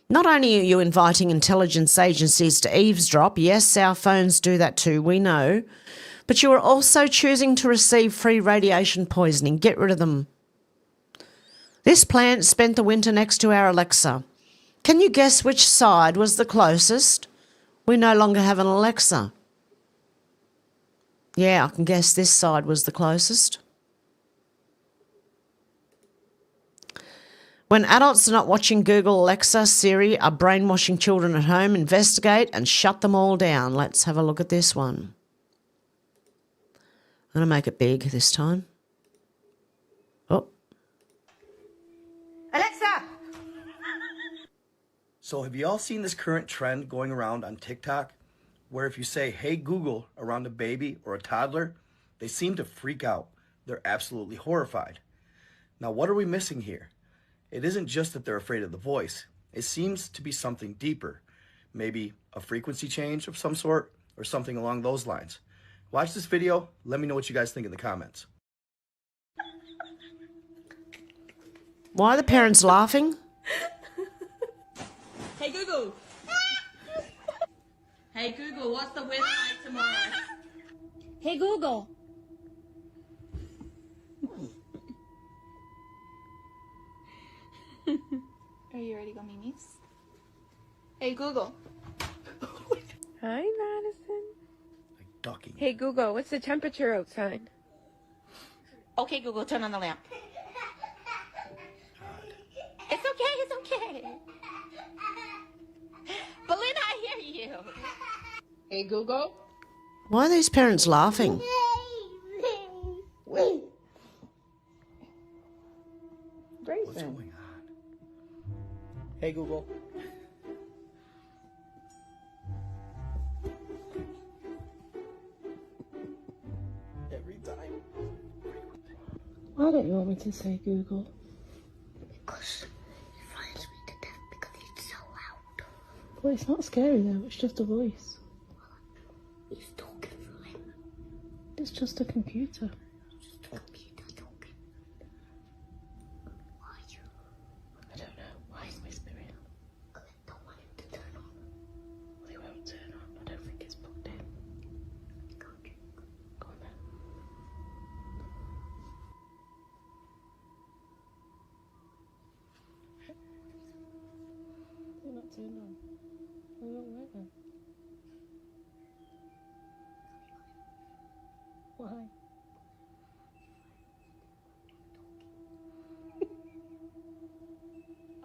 Not only are you inviting intelligence agencies to eavesdrop, yes, our phones do that too, we know, but you are also choosing to receive free radiation poisoning. Get rid of them. This plant spent the winter next to our Alexa. Can you guess which side was the closest? We no longer have an Alexa. Yeah, I can guess this side was the closest. When adults are not watching Google, Alexa, Siri are brainwashing children at home, investigate and shut them all down. Let's have a look at this one. I'm going to make it big this time. Oh. Alexa! So have you all seen this current trend going around on TikTok where if you say, hey Google, around a baby or a toddler, they seem to freak out. They're absolutely horrified. Now what are we missing here? It isn't just that they're afraid of the voice. It seems to be something deeper. Maybe a frequency change of some sort or something along those lines. Watch this video. Let me know what you guys think in the comments. Why are the parents laughing? Hey Google, what's the weather like tomorrow? Hey Google. Are you ready to go, Mimi's? Hey Google. Hi, Madison. Ducking. Hey Google, what's the temperature outside? Okay, Google, turn on the lamp. It's okay, it's okay. Berlin, I hear you. Hey Google. Why are these parents laughing? Grayson. What's going on? Hey Google. Every time. Why don't you want me to say Google? Because he frightens me to death because he's so loud. Well, it's not scary though, it's just a voice. He's talking for him. It's just a computer. Just a computer talking. Why are you? I don't know. Why is whispering? Because I don't want him to turn on. Well, he won't turn on. I don't think it's plugged in. Go on then. They're not turned on. They won't work then. Why?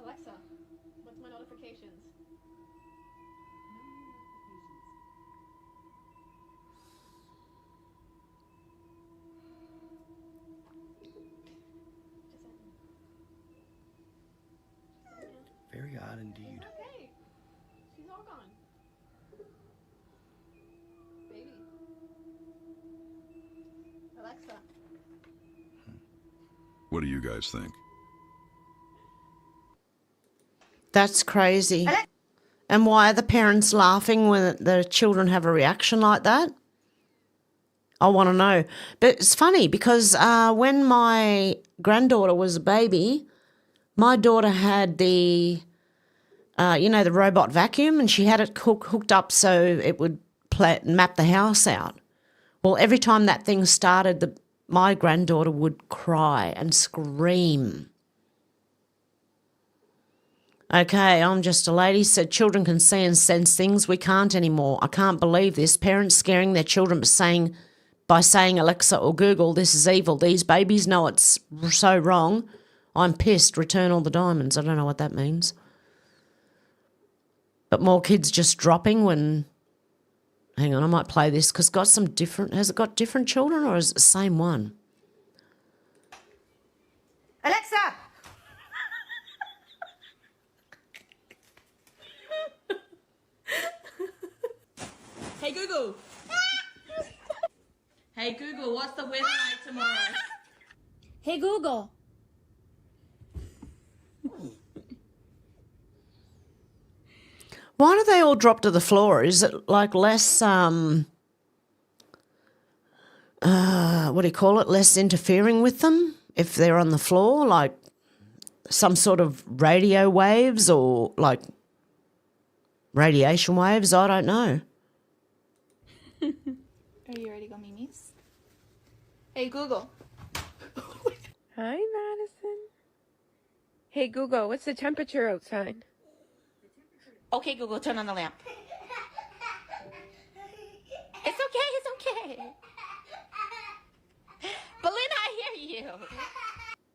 Alexa, what's my notifications? Very odd indeed. Okay. She's all gone. Baby. Alexa. What do you guys think? That's crazy. And why are the parents laughing when the children have a reaction like that? I want to know. But it's funny because when my granddaughter was a baby, my daughter had the, the robot vacuum, and she had it hooked up so it would map the house out. Well, every time that thing started, my granddaughter would cry and scream. Okay, I'm just a lady, said children can see and sense things we can't anymore. I can't believe this. Parents scaring their children by saying Alexa or Google, this is evil. These babies know it's so wrong. I'm pissed. Return all the diamonds. I don't know what that means. But more kids just dropping when... Hang on, I might play this because has it got different children or is it the same one? Alexa! Hey Google. Hey Google, what's the weather like tomorrow? Hey Google. Why do they all drop to the floor? Is it like less, what do you call it, less interfering with them if they're on the floor, like some sort of radio waves or like radiation waves? I don't know. Are you ready to go, Mimi's? Hey Google. Hi, Madison. Hey Google, what's the temperature outside? Okay, Google, turn on the lamp. It's okay, it's okay. Berlin, I hear you.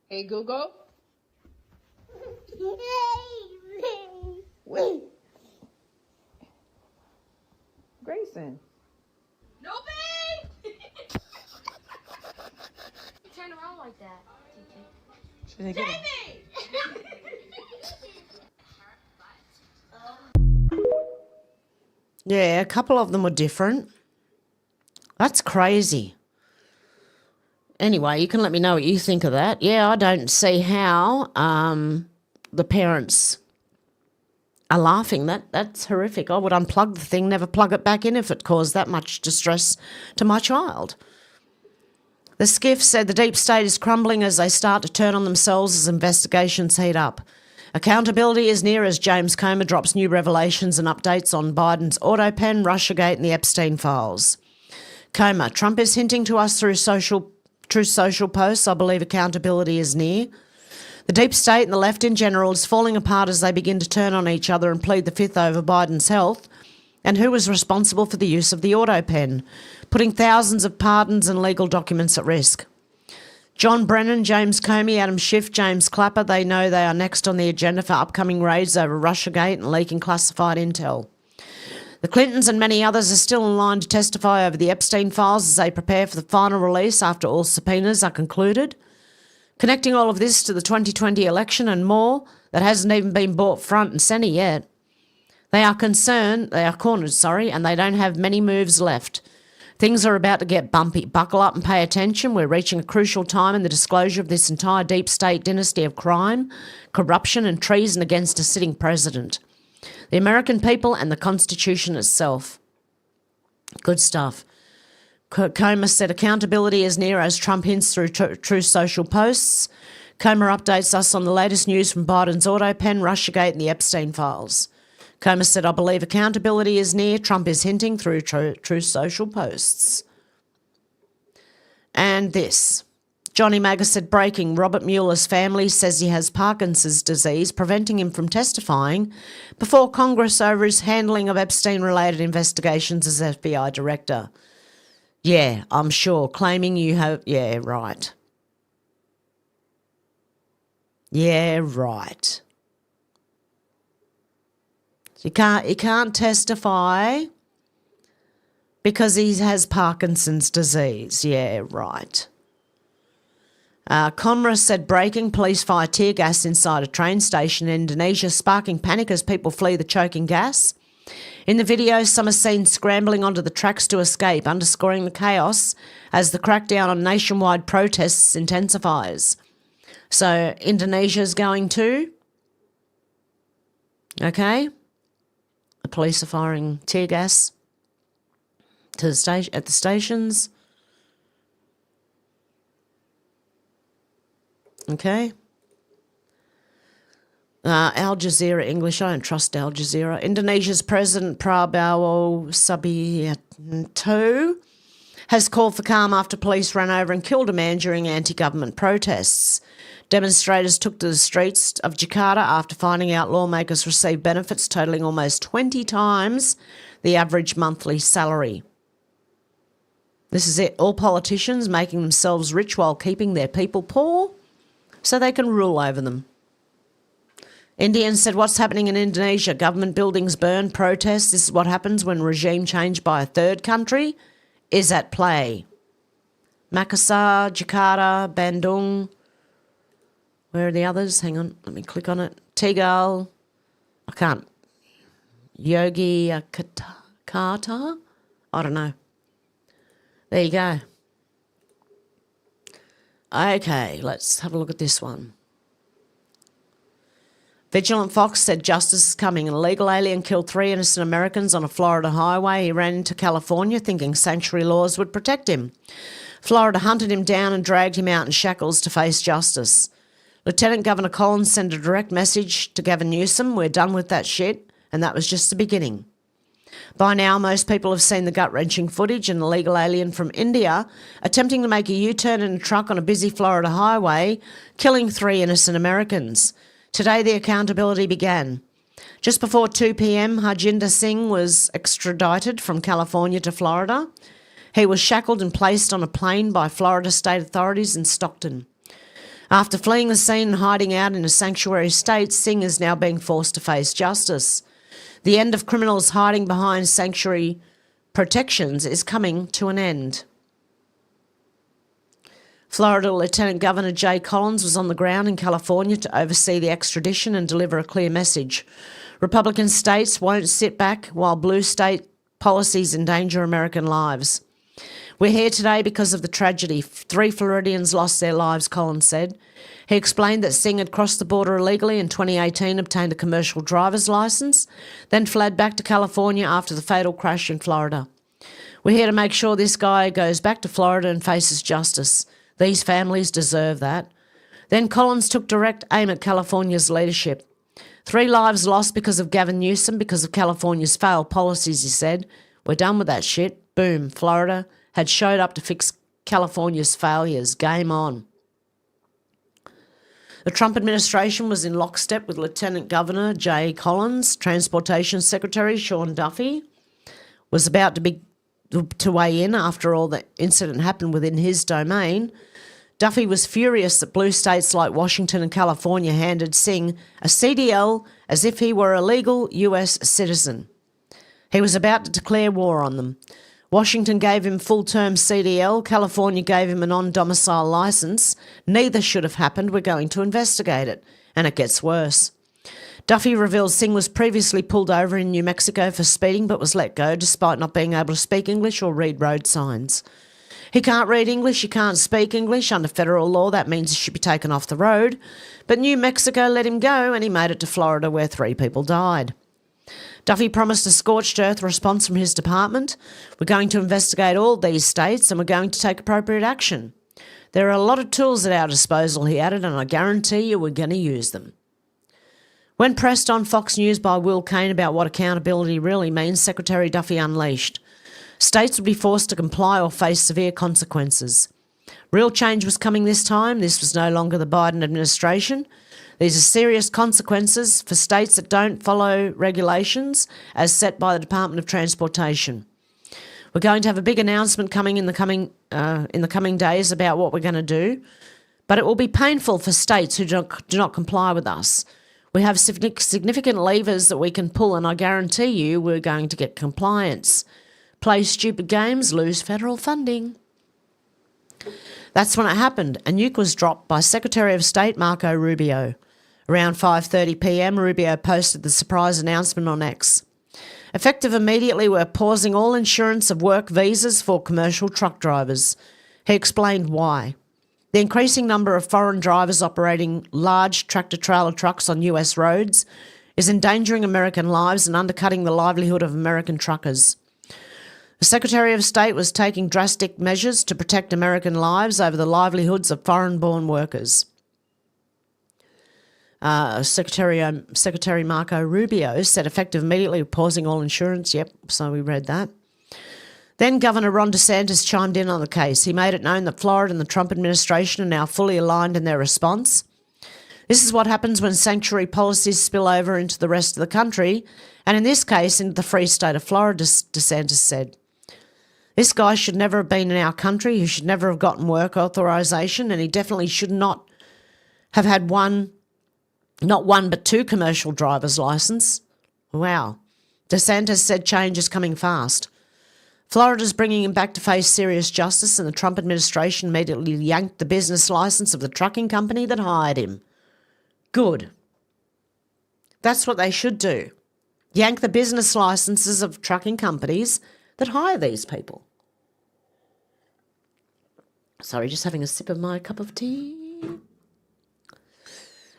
Hey Google. Grayson. No, babe! Turn around like that, TT. Jamie! Yeah, a couple of them were different. That's crazy. Anyway, you can let me know what you think of that. Yeah, I don't see how the parents are laughing. That's horrific. I would unplug the thing, never plug it back in if it caused that much distress to my child. The skiff said the deep state is crumbling as they start to turn on themselves as investigations heat up. Accountability is near as James Comer drops new revelations and updates on Biden's AutoPen, Russiagate and the Epstein files. Comer, Trump is hinting to us through social posts. I believe accountability is near. The deep state and the left in general is falling apart as they begin to turn on each other and plead the fifth over Biden's health and who is responsible for the use of the AutoPen, putting thousands of pardons and legal documents at risk. John Brennan, James Comey, Adam Schiff, James Clapper, they know they are next on the agenda for upcoming raids over Russiagate and leaking classified intel. The Clintons and many others are still in line to testify over the Epstein files as they prepare for the final release after all subpoenas are concluded. Connecting all of this to the 2020 election and more that hasn't even been brought front and centre yet. They are cornered, and they don't have many moves left. Things are about to get bumpy. Buckle up and pay attention. We're reaching a crucial time in the disclosure of this entire deep state dynasty of crime, corruption and treason against a sitting president. The American people and the Constitution itself. Good stuff. Comer said accountability is near as Trump hints through true social posts. Comer updates us on the latest news from Biden's AutoPen, Russiagate and the Epstein files. Comer said, I believe accountability is near. Trump is hinting through true social posts. And this. Johnny Maga said, breaking, Robert Mueller's family says he has Parkinson's disease, preventing him from testifying before Congress over his handling of Epstein-related investigations as FBI director. Yeah, I'm sure. Claiming you have... Yeah, right. Yeah, right. He can't testify because he has Parkinson's disease. Yeah, right. Commerce said breaking, police fire tear gas inside a train station in Indonesia, sparking panic as people flee the choking gas. In the video, some are seen scrambling onto the tracks to escape, underscoring the chaos as the crackdown on nationwide protests intensifies. So Indonesia's going to... Okay. The police are firing tear gas to the at the stations. Okay. Al Jazeera English. I don't trust Al Jazeera. Indonesia's President Prabowo Subianto has called for calm after police ran over and killed a man during anti-government protests. Demonstrators took to the streets of Jakarta after finding out lawmakers received benefits totalling almost 20 times the average monthly salary. This is it. All politicians making themselves rich while keeping their people poor so they can rule over them. Indians said, what's happening in Indonesia? Government buildings burn, protests. This is what happens when regime change by a third country is at play. Makassar, Jakarta, Bandung. Where are the others? Hang on, let me click on it. Tegal. I can't. Yogyakarta? I don't know. There you go. Okay, let's have a look at this one. Vigilant Fox said justice is coming. An illegal alien killed 3 innocent Americans on a Florida highway. He ran into California thinking sanctuary laws would protect him. Florida hunted him down and dragged him out in shackles to face justice. Lieutenant Governor Collins sent a direct message to Gavin Newsom, we're done with that shit, and that was just the beginning. By now, most people have seen the gut-wrenching footage, an illegal alien from India attempting to make a U-turn in a truck on a busy Florida highway, killing 3 innocent Americans. Today, the accountability began. Just before 2 p.m, Harjinder Singh was extradited from California to Florida. He was shackled and placed on a plane by Florida state authorities in Stockton. After fleeing the scene and hiding out in a sanctuary state, Singh is now being forced to face justice. The end of criminals hiding behind sanctuary protections is coming to an end. Florida Lieutenant Governor Jay Collins was on the ground in California to oversee the extradition and deliver a clear message. Republican states won't sit back while blue state policies endanger American lives. We're here today because of the tragedy. 3 Floridians lost their lives, Collins said. He explained that Singh had crossed the border illegally in 2018, obtained a commercial driver's license, then fled back to California after the fatal crash in Florida. We're here to make sure this guy goes back to Florida and faces justice. These families deserve that. Then Collins took direct aim at California's leadership. 3 lives lost because of Gavin Newsom, because of California's failed policies, he said. We're done with that shit. Boom, Florida had showed up to fix California's failures. Game on. The Trump administration was in lockstep with Lieutenant Governor Jay Collins. Transportation Secretary Sean Duffy was about to weigh in after all the incident happened within his domain. Duffy was furious that blue states like Washington and California handed Singh a CDL as if he were a legal US citizen. He was about to declare war on them. Washington gave him full-term CDL. California gave him a non-domicile licence. Neither should have happened. We're going to investigate it. And it gets worse. Duffy revealed Singh was previously pulled over in New Mexico for speeding but was let go despite not being able to speak English or read road signs. He can't read English, he can't speak English. Under federal law, that means he should be taken off the road. But New Mexico let him go and he made it to Florida where 3 people died. Duffy promised a scorched earth response from his department. We're going to investigate all these states and we're going to take appropriate action. There are a lot of tools at our disposal, he added, and I guarantee you we're going to use them. When pressed on Fox News by Will Cain about what accountability really means, Secretary Duffy unleashed. States would be forced to comply or face severe consequences. Real change was coming this time. This was no longer the Biden administration. These are serious consequences for states that don't follow regulations as set by the Department of Transportation. We're going to have a big announcement coming in the coming days about what we're going to do, but it will be painful for states who do not comply with us. We have significant levers that we can pull, and I guarantee you we're going to get compliance. Play stupid games, lose federal funding. That's when it happened. A nuke was dropped by Secretary of State Marco Rubio. Around 5:30 p.m, Rubio posted the surprise announcement on X. Effective immediately, we're pausing all insurance of work visas for commercial truck drivers. He explained why. The increasing number of foreign drivers operating large tractor-trailer trucks on US roads is endangering American lives and undercutting the livelihood of American truckers. The Secretary of State was taking drastic measures to protect American lives over the livelihoods of foreign-born workers. Secretary Marco Rubio said effective immediately, pausing all insurance. Yep, so we read that. Then Governor Ron DeSantis chimed in on the case. He made it known that Florida and the Trump administration are now fully aligned in their response. This is what happens when sanctuary policies spill over into the rest of the country, and in this case, into the free state of Florida, DeSantis said. This guy should never have been in our country. He should never have gotten work authorization, and he definitely should not have had not one but 2 commercial driver's license. Wow. DeSantis said change is coming fast. Florida's bringing him back to face serious justice, and the Trump administration immediately yanked the business license of the trucking company that hired him. Good. That's what they should do. Yank the business licenses of trucking companies that hire these people. Sorry, just having a sip of my cup of tea.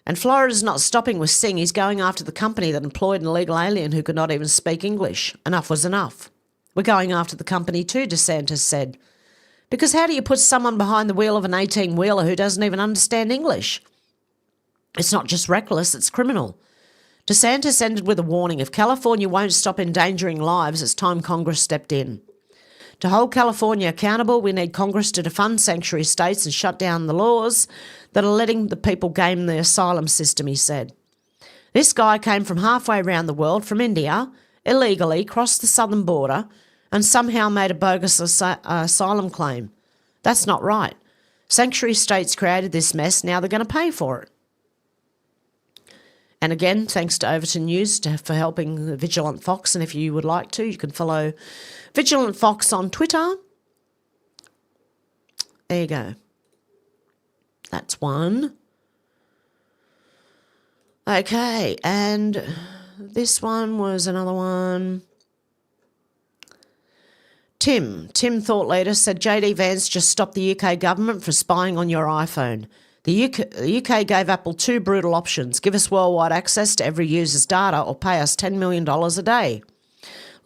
And Florida's not stopping with Singh. He's going after the company that employed an illegal alien who could not even speak English. Enough was enough. We're going after the company too, DeSantis said. Because how do you put someone behind the wheel of an 18-wheeler who doesn't even understand English? It's not just reckless, it's criminal. DeSantis ended with a warning. If California won't stop endangering lives, it's time Congress stepped in. To hold California accountable, we need Congress to defund sanctuary states and shut down the laws that are letting the people game the asylum system, he said. This guy came from halfway around the world, from India, illegally crossed the southern border and somehow made a bogus asylum claim. That's not right. Sanctuary states created this mess, now they're going to pay for it. And again, thanks to Overton News for helping the Vigilant Fox. And if you would like to, you can follow Vigilant Fox on Twitter. There you go. That's one. Okay, and this one was another one. Tim, thought leader, said JD Vance just stopped the UK government from spying on your iPhone. The UK gave Apple 2 brutal options. Give us worldwide access to every user's data or pay us $10 million a day.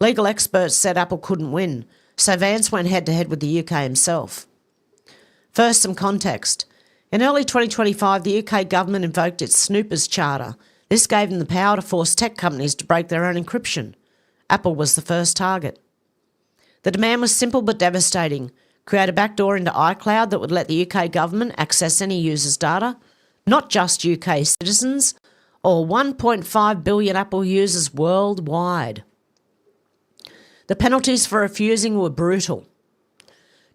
Legal experts said Apple couldn't win, so Vance went head-to-head with the UK himself. First, some context. In early 2025, the UK government invoked its Snoopers Charter. This gave them the power to force tech companies to break their own encryption. Apple was the first target. The demand was simple but devastating. Create a backdoor into iCloud that would let the UK government access any user's data, not just UK citizens, or 1.5 billion Apple users worldwide. The penalties for refusing were brutal.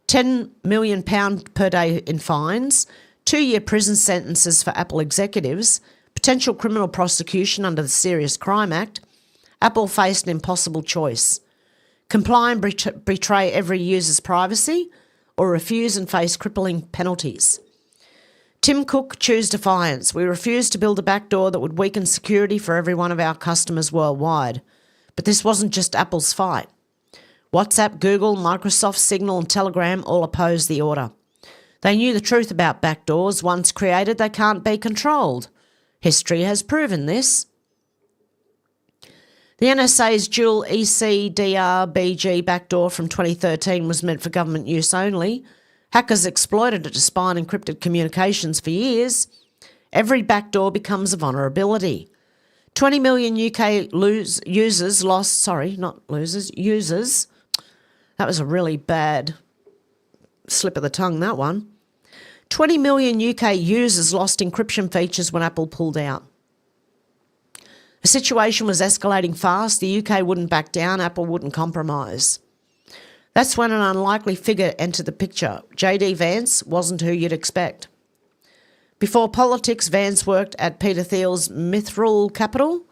£10 million per day in fines, 2-year prison sentences for Apple executives, potential criminal prosecution under the Serious Crime Act. Apple faced an impossible choice. Comply and betray every user's privacy, or refuse and face crippling penalties. Tim Cook chose defiance. We refused to build a backdoor that would weaken security for every one of our customers worldwide. But this wasn't just Apple's fight. WhatsApp, Google, Microsoft, Signal and Telegram all opposed the order. They knew the truth about backdoors. Once created, they can't be controlled. History has proven this. The NSA's dual ECDR-BG backdoor from 2013 was meant for government use only. Hackers exploited it to spy on encrypted communications for years. Every backdoor becomes a vulnerability. 20 million UK users lost, users. That was a really bad slip of the tongue, that one. 20 million UK users lost encryption features when Apple pulled out. The situation was escalating fast. The UK wouldn't back down. Apple wouldn't compromise. That's when an unlikely figure entered the picture. J.D. Vance wasn't who you'd expect. Before politics, Vance worked at Peter Thiel's Mithril Capital.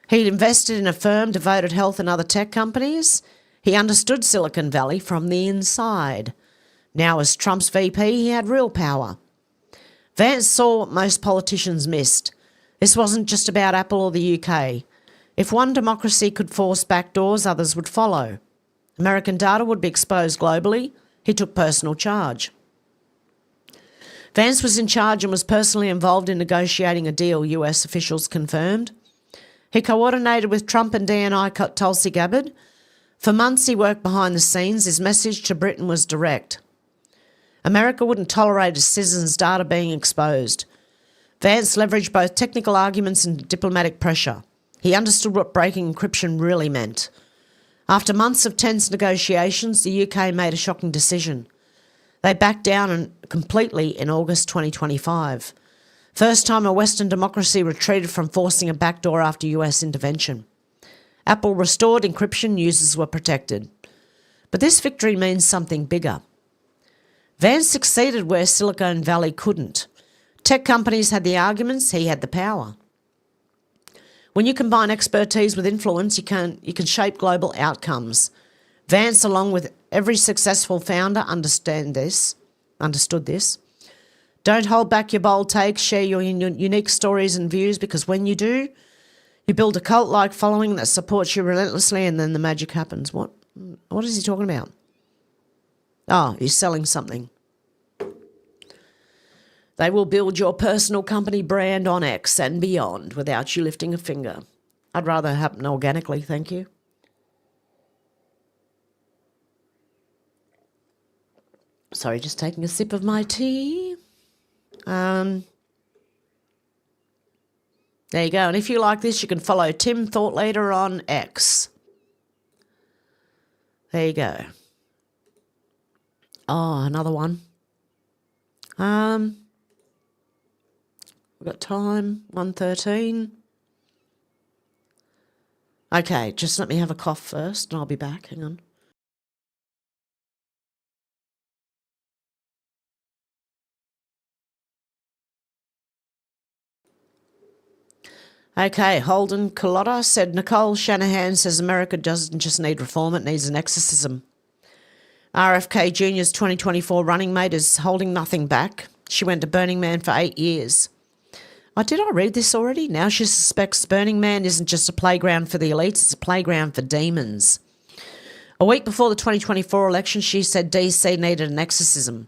He'd invested in a firm devoted to health and other tech companies. He understood Silicon Valley from the inside. Now as Trump's VP, he had real power. Vance saw what most politicians missed. This wasn't just about Apple or the UK. If one democracy could force backdoors, others would follow. American data would be exposed globally. He took personal charge. Vance was in charge and was personally involved in negotiating a deal, US officials confirmed. He coordinated with Trump and DNI Tulsi Gabbard. For months he worked behind the scenes. His message to Britain was direct. America wouldn't tolerate its citizens' data being exposed. Vance leveraged both technical arguments and diplomatic pressure. He understood what breaking encryption really meant. After months of tense negotiations, the UK made a shocking decision. They backed down completely in August 2025. First time a Western democracy retreated from forcing a backdoor after US intervention. Apple restored encryption, users were protected. But this victory means something bigger. Vance succeeded where Silicon Valley couldn't. Tech companies had the arguments, he had the power. When you combine expertise with influence, you can shape global outcomes. Vance, along with every successful founder, understood this. Don't hold back your bold takes, share your unique stories and views, because when you do, you build a cult-like following that supports you relentlessly, and then the magic happens. What is he talking about? Oh, he's selling something. They will build your personal company brand on X and beyond without you lifting a finger. I'd rather happen organically, thank you. Sorry, just taking a sip of my tea. There you go. And if you like this, you can follow Tim Thought Leader on X. There you go. Oh, another one. We've got time, 1:13. Okay, just let me have a cough first and I'll be back. Hang on. Okay, Holden Culotta said, Nicole Shanahan says America doesn't just need reform, it needs an exorcism. RFK Jr.'s 2024 running mate is holding nothing back. She went to Burning Man for 8 years. Oh, did I read this already? Now she suspects Burning Man isn't just a playground for the elites, it's a playground for demons. A week before the 2024 election, she said DC needed an exorcism.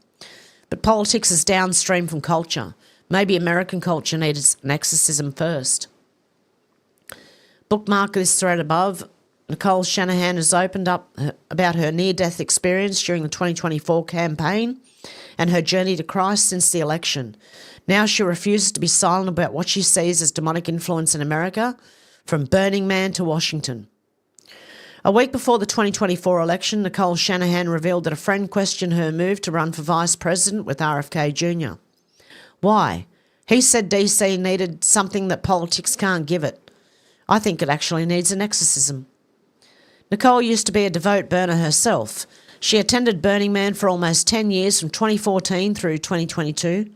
But politics is downstream from culture. Maybe American culture needed an exorcism first. Bookmark this thread above. Nicole Shanahan has opened up about her near-death experience during the 2024 campaign and her journey to Christ since the election. Now she refuses to be silent about what she sees as demonic influence in America, from Burning Man to Washington. A week before the 2024 election, Nicole Shanahan revealed that a friend questioned her move to run for vice president with RFK Jr. Why? He said DC needed something that politics can't give it. I think it actually needs an exorcism. Nicole used to be a devout burner herself. She attended Burning Man for almost 10 years from 2014 through 2022.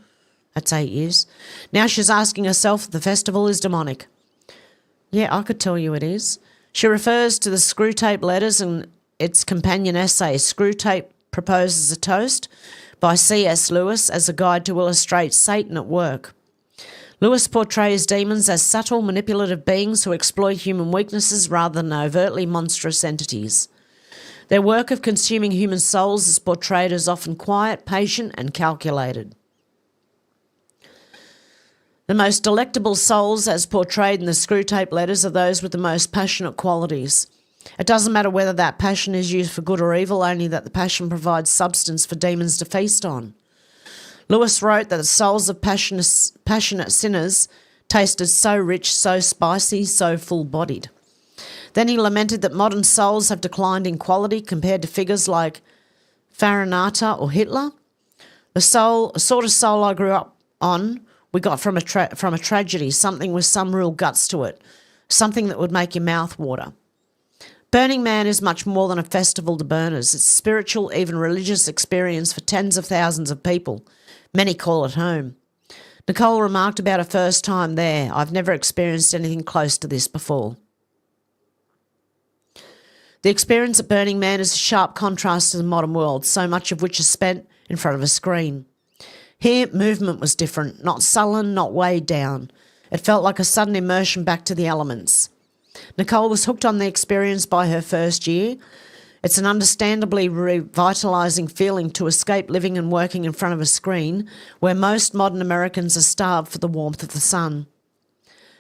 That's 8 years. Now she's asking herself if the festival is demonic. Yeah, I could tell you it is. She refers to the Screwtape Letters and its companion essay, Screwtape Proposes a Toast, by C.S. Lewis as a guide to illustrate Satan at work. Lewis portrays demons as subtle, manipulative beings who exploit human weaknesses rather than overtly monstrous entities. Their work of consuming human souls is portrayed as often quiet, patient, and calculated. The most delectable souls, as portrayed in the Screwtape Letters, are those with the most passionate qualities. It doesn't matter whether that passion is used for good or evil, only that the passion provides substance for demons to feast on. Lewis wrote that the souls of passionate sinners tasted so rich, so spicy, so full-bodied. Then he lamented that modern souls have declined in quality compared to figures like Farinata or Hitler. The sort of soul I grew up on, we got from a tragedy, something with some real guts to it, something that would make your mouth water. Burning Man is much more than a festival to burners. It's a spiritual, even religious experience for tens of thousands of people. Many call it home. Nicole remarked about her first time there. I've never experienced anything close to this before. The experience at Burning Man is a sharp contrast to the modern world, so much of which is spent in front of a screen. Here, movement was different, not sullen, not weighed down. It felt like a sudden immersion back to the elements. Nicole was hooked on the experience by her first year. It's an understandably revitalising feeling to escape living and working in front of a screen where most modern Americans are starved for the warmth of the sun.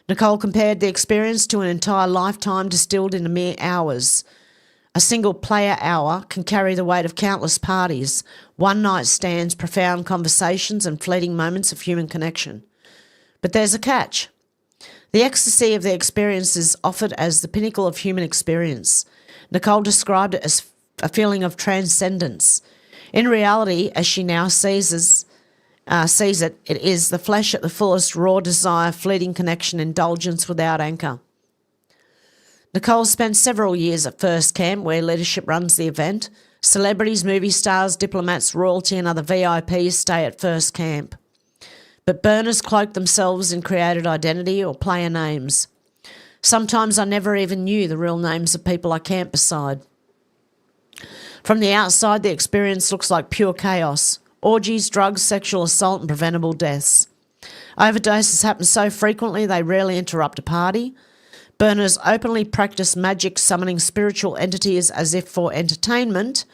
Nicole compared the experience to an entire lifetime distilled into mere hours. A single player hour can carry the weight of countless parties, one-night stands, profound conversations and fleeting moments of human connection. But there's a catch. The ecstasy of the experience is offered as the pinnacle of human experience. Nicole described it as a feeling of transcendence. In reality, as she now sees it, it is the flesh at the fullest, raw desire, fleeting connection, indulgence without anchor. Nicole spent several years at First Camp, where leadership runs the event. Celebrities, movie stars, diplomats, royalty and other VIPs stay at First Camp. But burners cloak themselves in created identity or player names. Sometimes I never even knew the real names of people I camped beside. From the outside, the experience looks like pure chaos. Orgies, drugs, sexual assault and preventable deaths. Overdoses happen so frequently they rarely interrupt a party. Burners openly practice magic, summoning spiritual entities as if for entertainment.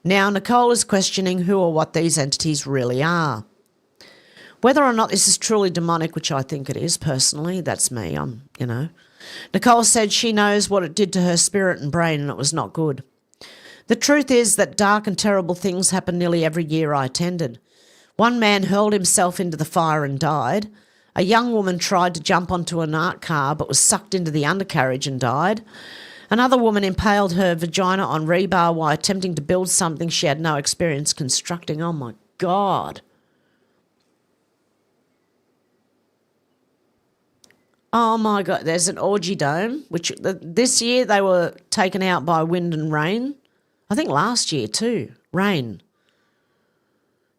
Now Nicole is questioning who or what these entities really are. Whether or not this is truly demonic, which I think it is personally, that's me, Nicole said she knows what it did to her spirit and brain and it was not good. The truth is that dark and terrible things happen nearly every year I attended. One man hurled himself into the fire and died. A young woman tried to jump onto an art car but was sucked into the undercarriage and died. Another woman impaled her vagina on rebar while attempting to build something she had no experience constructing. Oh my God. Oh my God, there's an orgy dome, which this year they were taken out by wind and rain. I think last year too, rain.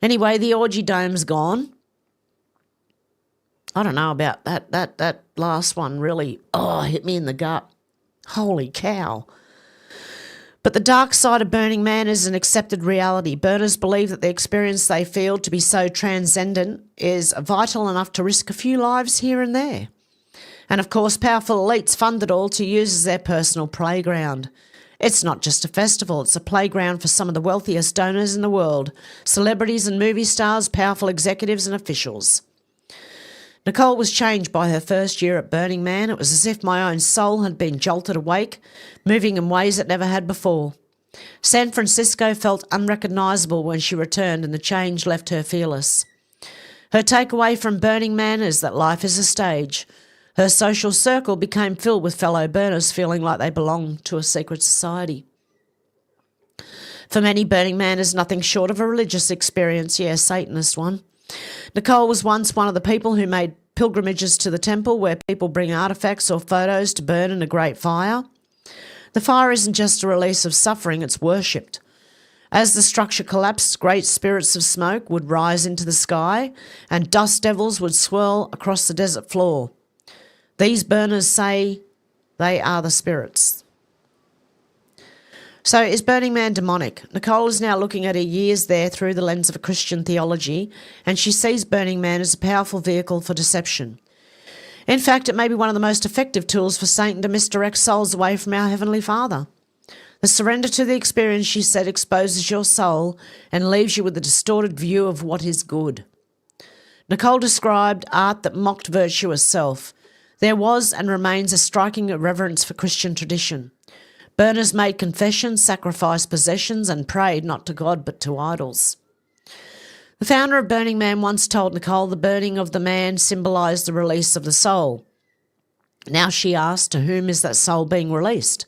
Anyway, the orgy dome's gone. I don't know about that last one really, hit me in the gut. Holy cow. But the dark side of Burning Man is an accepted reality. Burners believe that the experience they feel to be so transcendent is vital enough to risk a few lives here and there. And of course, powerful elites fund it all to use as their personal playground. It's not just a festival, it's a playground for some of the wealthiest donors in the world, celebrities and movie stars, powerful executives and officials. Nicole was changed by her first year at Burning Man. It was as if my own soul had been jolted awake, moving in ways it never had before. San Francisco felt unrecognisable when she returned, and the change left her fearless. Her takeaway from Burning Man is that life is a stage. Her social circle became filled with fellow burners feeling like they belonged to a secret society. For many, Burning Man is nothing short of a religious experience, a Satanist one. Nicole was once one of the people who made pilgrimages to the temple where people bring artefacts or photos to burn in a great fire. The fire isn't just a release of suffering, it's worshipped. As the structure collapsed, great spirits of smoke would rise into the sky and dust devils would swirl across the desert floor. These burners say they are the spirits. So is Burning Man demonic? Nicole is now looking at her years there through the lens of a Christian theology, and she sees Burning Man as a powerful vehicle for deception. In fact, it may be one of the most effective tools for Satan to misdirect souls away from our Heavenly Father. The surrender to the experience, she said, exposes your soul and leaves you with a distorted view of what is good. Nicole described art that mocked virtue as self. There was and remains a striking irreverence for Christian tradition. Burners made confessions, sacrificed possessions, and prayed not to God but to idols. The founder of Burning Man once told Nicole the burning of the man symbolised the release of the soul. Now she asked, to whom is that soul being released?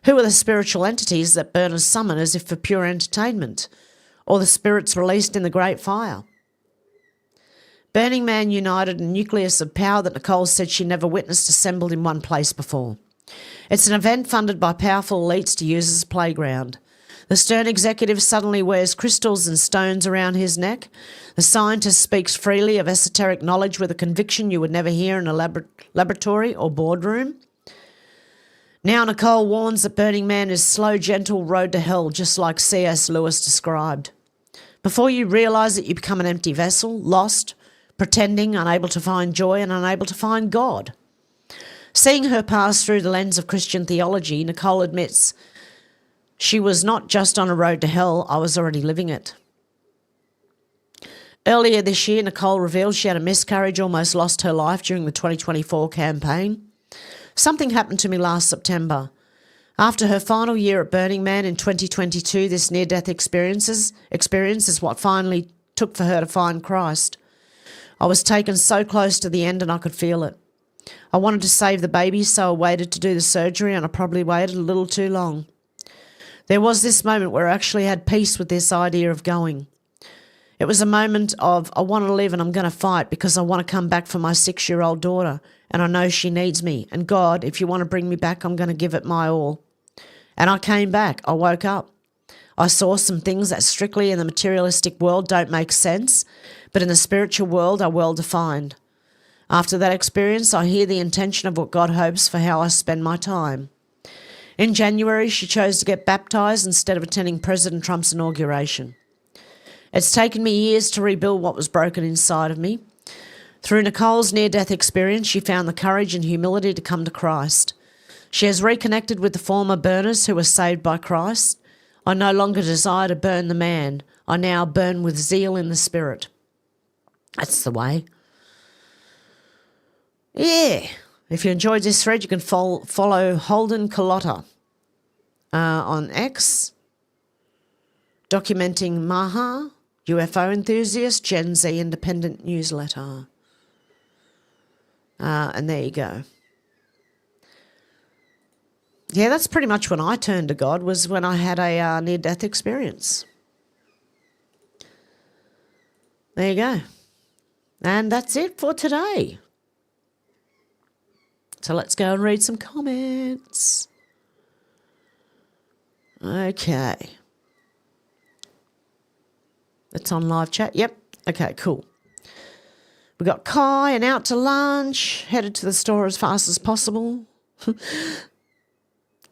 Who are the spiritual entities that burners summon as if for pure entertainment, or the spirits released in the great fire? Burning Man united a nucleus of power that Nicole said she never witnessed assembled in one place before. It's an event funded by powerful elites to use as a playground. The stern executive suddenly wears crystals and stones around his neck. The scientist speaks freely of esoteric knowledge with a conviction you would never hear in a laboratory or boardroom. Now Nicole warns that Burning Man is slow, gentle road to hell, just like C.S. Lewis described. Before you realise it, you become an empty vessel, lost, pretending, unable to find joy and unable to find God. Seeing her pass through the lens of Christian theology, Nicole admits she was not just on a road to hell, I was already living it. Earlier this year, Nicole revealed she had a miscarriage, almost lost her life during the 2024 campaign. Something happened to me last September. After her final year at Burning Man in 2022, this near-death experience is what finally took for her to find Christ. I was taken so close to the end and I could feel it. I wanted to save the baby, so I waited to do the surgery, and I probably waited a little too long. There was this moment where I actually had peace with this idea of going. It was a moment of, I want to live and I'm going to fight because I want to come back for my 6-year-old daughter, and I know she needs me. And God, if you want to bring me back, I'm going to give it my all. And I came back. I woke up. I saw some things that strictly in the materialistic world don't make sense, but in the spiritual world are well defined. After that experience, I hear the intention of what God hopes for how I spend my time. In January, she chose to get baptised instead of attending President Trump's inauguration. It's taken me years to rebuild what was broken inside of me. Through Nicole's near-death experience, she found the courage and humility to come to Christ. She has reconnected with the former burners who were saved by Christ. I no longer desire to burn the man. I now burn with zeal in the spirit. That's the way. Yeah. If you enjoyed this thread, you can follow Holden Carlotta on X, documenting Maha, UFO enthusiast, Gen Z independent newsletter. And there you go. Yeah, that's pretty much when I turned to God, was when I had a near-death experience. There you go. And that's it for today. So let's go and read some comments. Okay. It's on live chat. Yep. Okay, cool. We got Kai and out to lunch, headed to the store as fast as possible.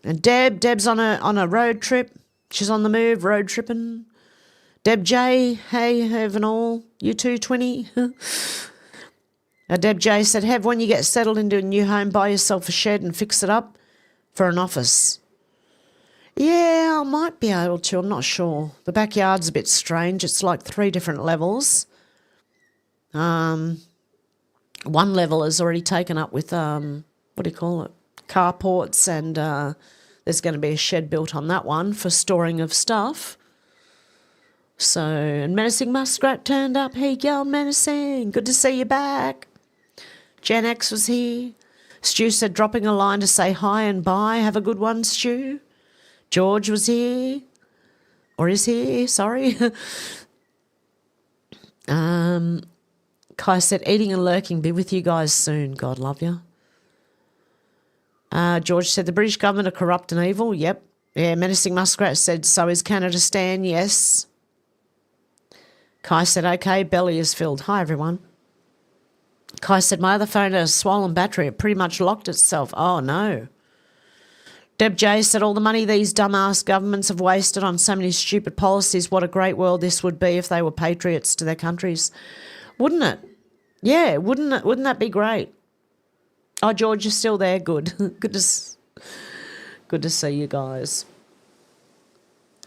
And Deb's on a road trip. She's on the move, road tripping. Deb J, hey, Hev and all, you 220. Deb J said, Hev, when you get settled into a new home, buy yourself a shed and fix it up for an office. Yeah, I might be able to. I'm not sure. The backyard's a bit strange. It's like 3 different levels. I one level is already taken up with, what do you call it, carports, and there's going to be a shed built on that one for storing of stuff. So, and Menacing Muskrat turned up. Hey, girl, Menacing. Good to see you back. Gen X was here. Stu said, dropping a line to say hi and bye. Have a good one, Stu. George was here. Or is here, sorry. Kai said, eating and lurking. Be with you guys soon. God love you. George said, the British government are corrupt and evil. Yep. Yeah, Menacing Muskrat said, so is Canada Stan. Yes. Kai said, okay, belly is filled. Hi, everyone. Kai said, my other phone has a swollen battery. It pretty much locked itself. Oh, no. Deb J said, all the money these dumbass governments have wasted on so many stupid policies, what a great world this would be if they were patriots to their countries. Wouldn't it? Yeah, wouldn't it? Wouldn't that be great? Oh, George, you're still there. Good. Good to see you guys.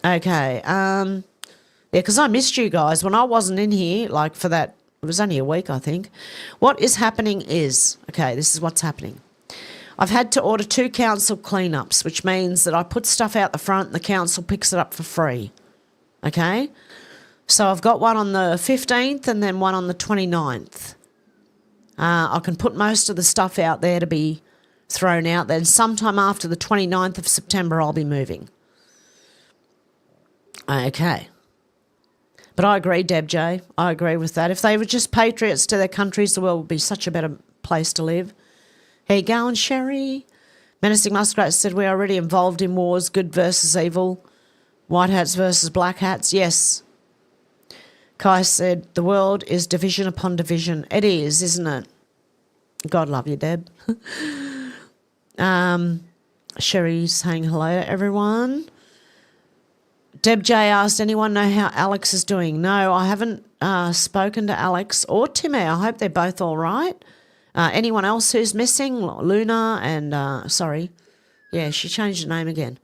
Okay. Yeah, because I missed you guys when I wasn't in here, like for that, it was only a week, I think. What is happening is, okay, this is what's happening. I've had to order 2 council cleanups, which means that I put stuff out the front and the council picks it up for free. Okay? So I've got one on the 15th and then one on the 29th. I can put most of the stuff out there to be thrown out. Then sometime after the 29th of September, I'll be moving. Okay. But I agree, Deb J. I agree with that. If they were just patriots to their countries, the world would be such a better place to live. How you going, Sherry? Menacing Muskrat said, we're already involved in wars, good versus evil, white hats versus black hats. Yes. Kai said, the world is division upon division. It is, isn't it? God love you, Deb. Sherry's saying hello to everyone. Deb J asked, anyone know how Alex is doing? No, I haven't spoken to Alex or Timmy. I hope they're both all right. Anyone else who's missing? Luna and, sorry. Yeah, she changed her name again.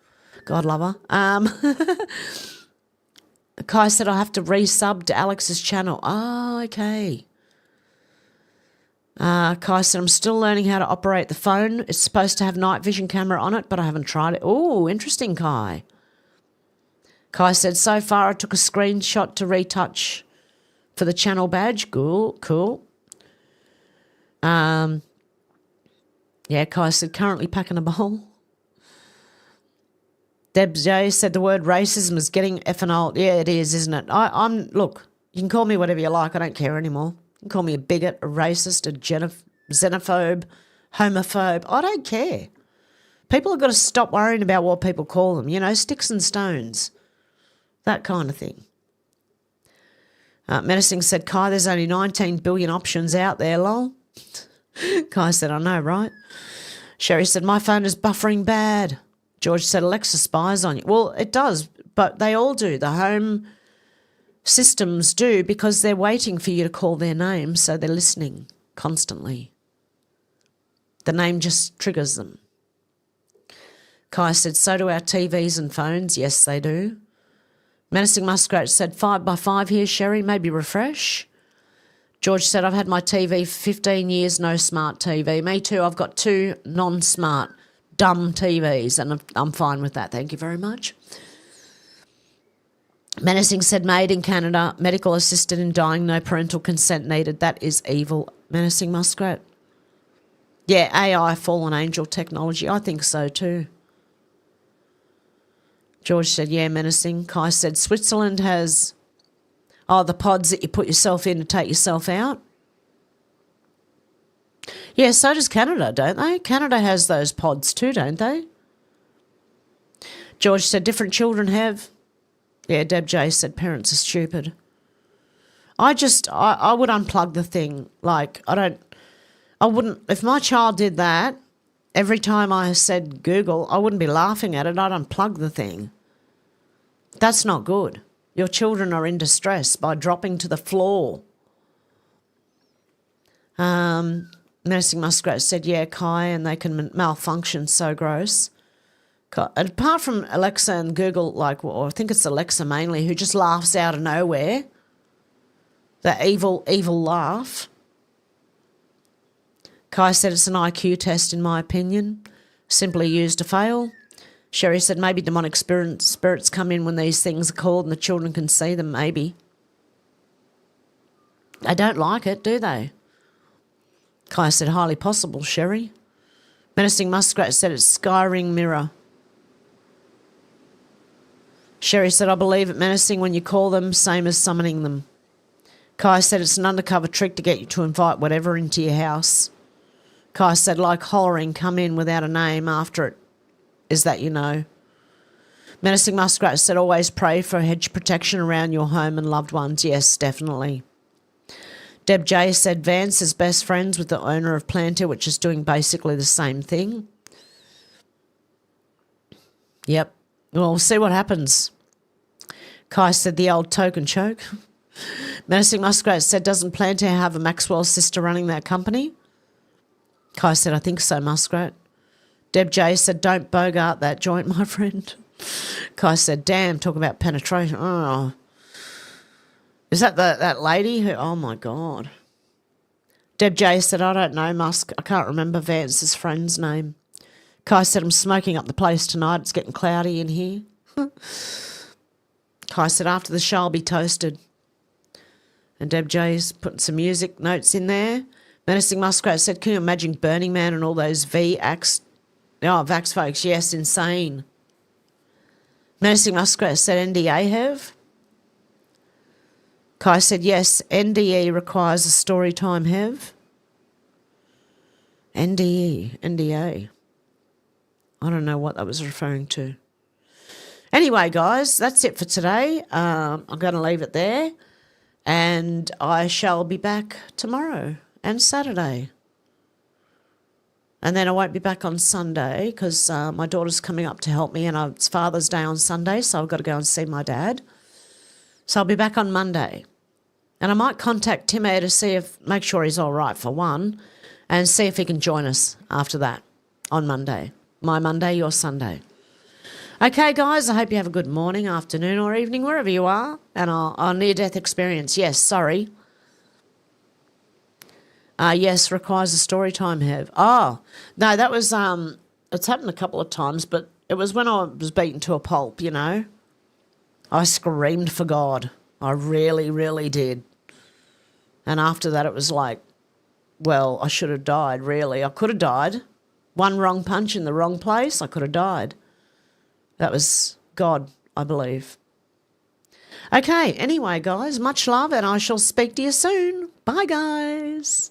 God love her. Kai said I have to resub to Alex's channel. Oh, okay. Kai said I'm still learning how to operate the phone. It's supposed to have night vision camera on it, but I haven't tried it. Oh, interesting, Kai. Kai said, so far I took a screenshot to retouch for the channel badge. Cool. Yeah, Kai said, currently packing a bowl. Deb J said the word racism is getting effing old. Yeah, it is, isn't it? Look, you can call me whatever you like. I don't care anymore. You can call me a bigot, a racist, a xenophobe, homophobe. I don't care. People have got to stop worrying about what people call them. You know, sticks and stones. That kind of thing. Menacing said, Kai, there's only 19 billion options out there, lol. Kai said, I know, right? Sherry said, my phone is buffering bad. George said, Alexa spies on you. Well, it does, but they all do. The home systems do because they're waiting for you to call their name, so they're listening constantly. The name just triggers them. Kai said, so do our TVs and phones. Yes, they do. Menacing Muskrat said, 5x5 here, Sherry, maybe refresh. George said, I've had my TV for 15 years, no smart TV. Me too, I've got 2 non-smart, dumb TVs, and I'm fine with that. Thank you very much. Menacing said, made in Canada, medical assisted in dying, no parental consent needed. That is evil. Menacing Muskrat. Yeah, AI, fallen angel technology. I think so too. George said, yeah, menacing. Kai said, Switzerland has, the pods that you put yourself in to take yourself out. Yeah, so does Canada, don't they? Canada has those pods too, don't they? George said, different children have. Yeah, Deb J said, parents are stupid. I would unplug the thing. Like, I wouldn't, if my child did that, every time I said Google, I wouldn't be laughing at it. I'd unplug the thing. That's not good. Your children are in distress by dropping to the floor. Menacing Muskrat said, yeah, Kai, and they can malfunction, so gross. Apart from Alexa and Google, or I think it's Alexa mainly, who just laughs out of nowhere. That evil, evil laugh. Kai said it's an IQ test in my opinion. Simply used to fail. Sherry said maybe demonic spirits come in when these things are called and the children can see them, maybe. They don't like it, do they? Kai said highly possible, Sherry. Menacing Muskrat said it's Skyring Mirror. Sherry said, I believe it menacing when you call them, same as summoning them. Kai said it's an undercover trick to get you to invite whatever into your house. Kai said, like hollering, come in without a name after it. Is that you know? Menacing Muskrat said, always pray for hedge protection around your home and loved ones. Yes, definitely. Deb J said, Vance is best friends with the owner of Planter, which is doing basically the same thing. Yep. Well, we'll see what happens. Kai said the old token choke. Menacing Muskrat said, doesn't Planter have a Maxwell sister running that company? Kai said, I think so, Muskrat. Deb J said, don't bogart that joint, my friend. Kai said, damn, talk about penetration. Oh. Is that that lady who, oh my God. Deb J said, I don't know, Musk. I can't remember Vance's friend's name. Kai said, I'm smoking up the place tonight. It's getting cloudy in here. Kai said, after the show, I'll be toasted. And Deb J's putting some music notes in there. Menacing Muskrat said, can you imagine Burning Man and all those vax folks? Yes, insane. Menacing Muskrat said, NDA have? Kai said, yes, NDE requires a story time have. NDA. I don't know what that was referring to. Anyway, guys, that's it for today. I'm going to leave it there. And I shall be back tomorrow and Saturday. And then I won't be back on Sunday because my daughter's coming up to help me and it's Father's Day on Sunday, so I've got to go and see my dad. So I'll be back on Monday. And I might contact Tim to see make sure he's all right for one, and see if he can join us after that on Monday. My Monday, your Sunday. Okay, guys, I hope you have a good morning, afternoon or evening, wherever you are. And our near-death experience, yes, sorry. Yes, requires a story time, have. Oh, no, that was, it's happened a couple of times, but it was when I was beaten to a pulp, you know. I screamed for God. I really, really did. And after that, it was like, well, I should have died, really. I could have died. One wrong punch in the wrong place, I could have died. That was God, I believe. Okay, anyway, guys, much love, and I shall speak to you soon. Bye, guys.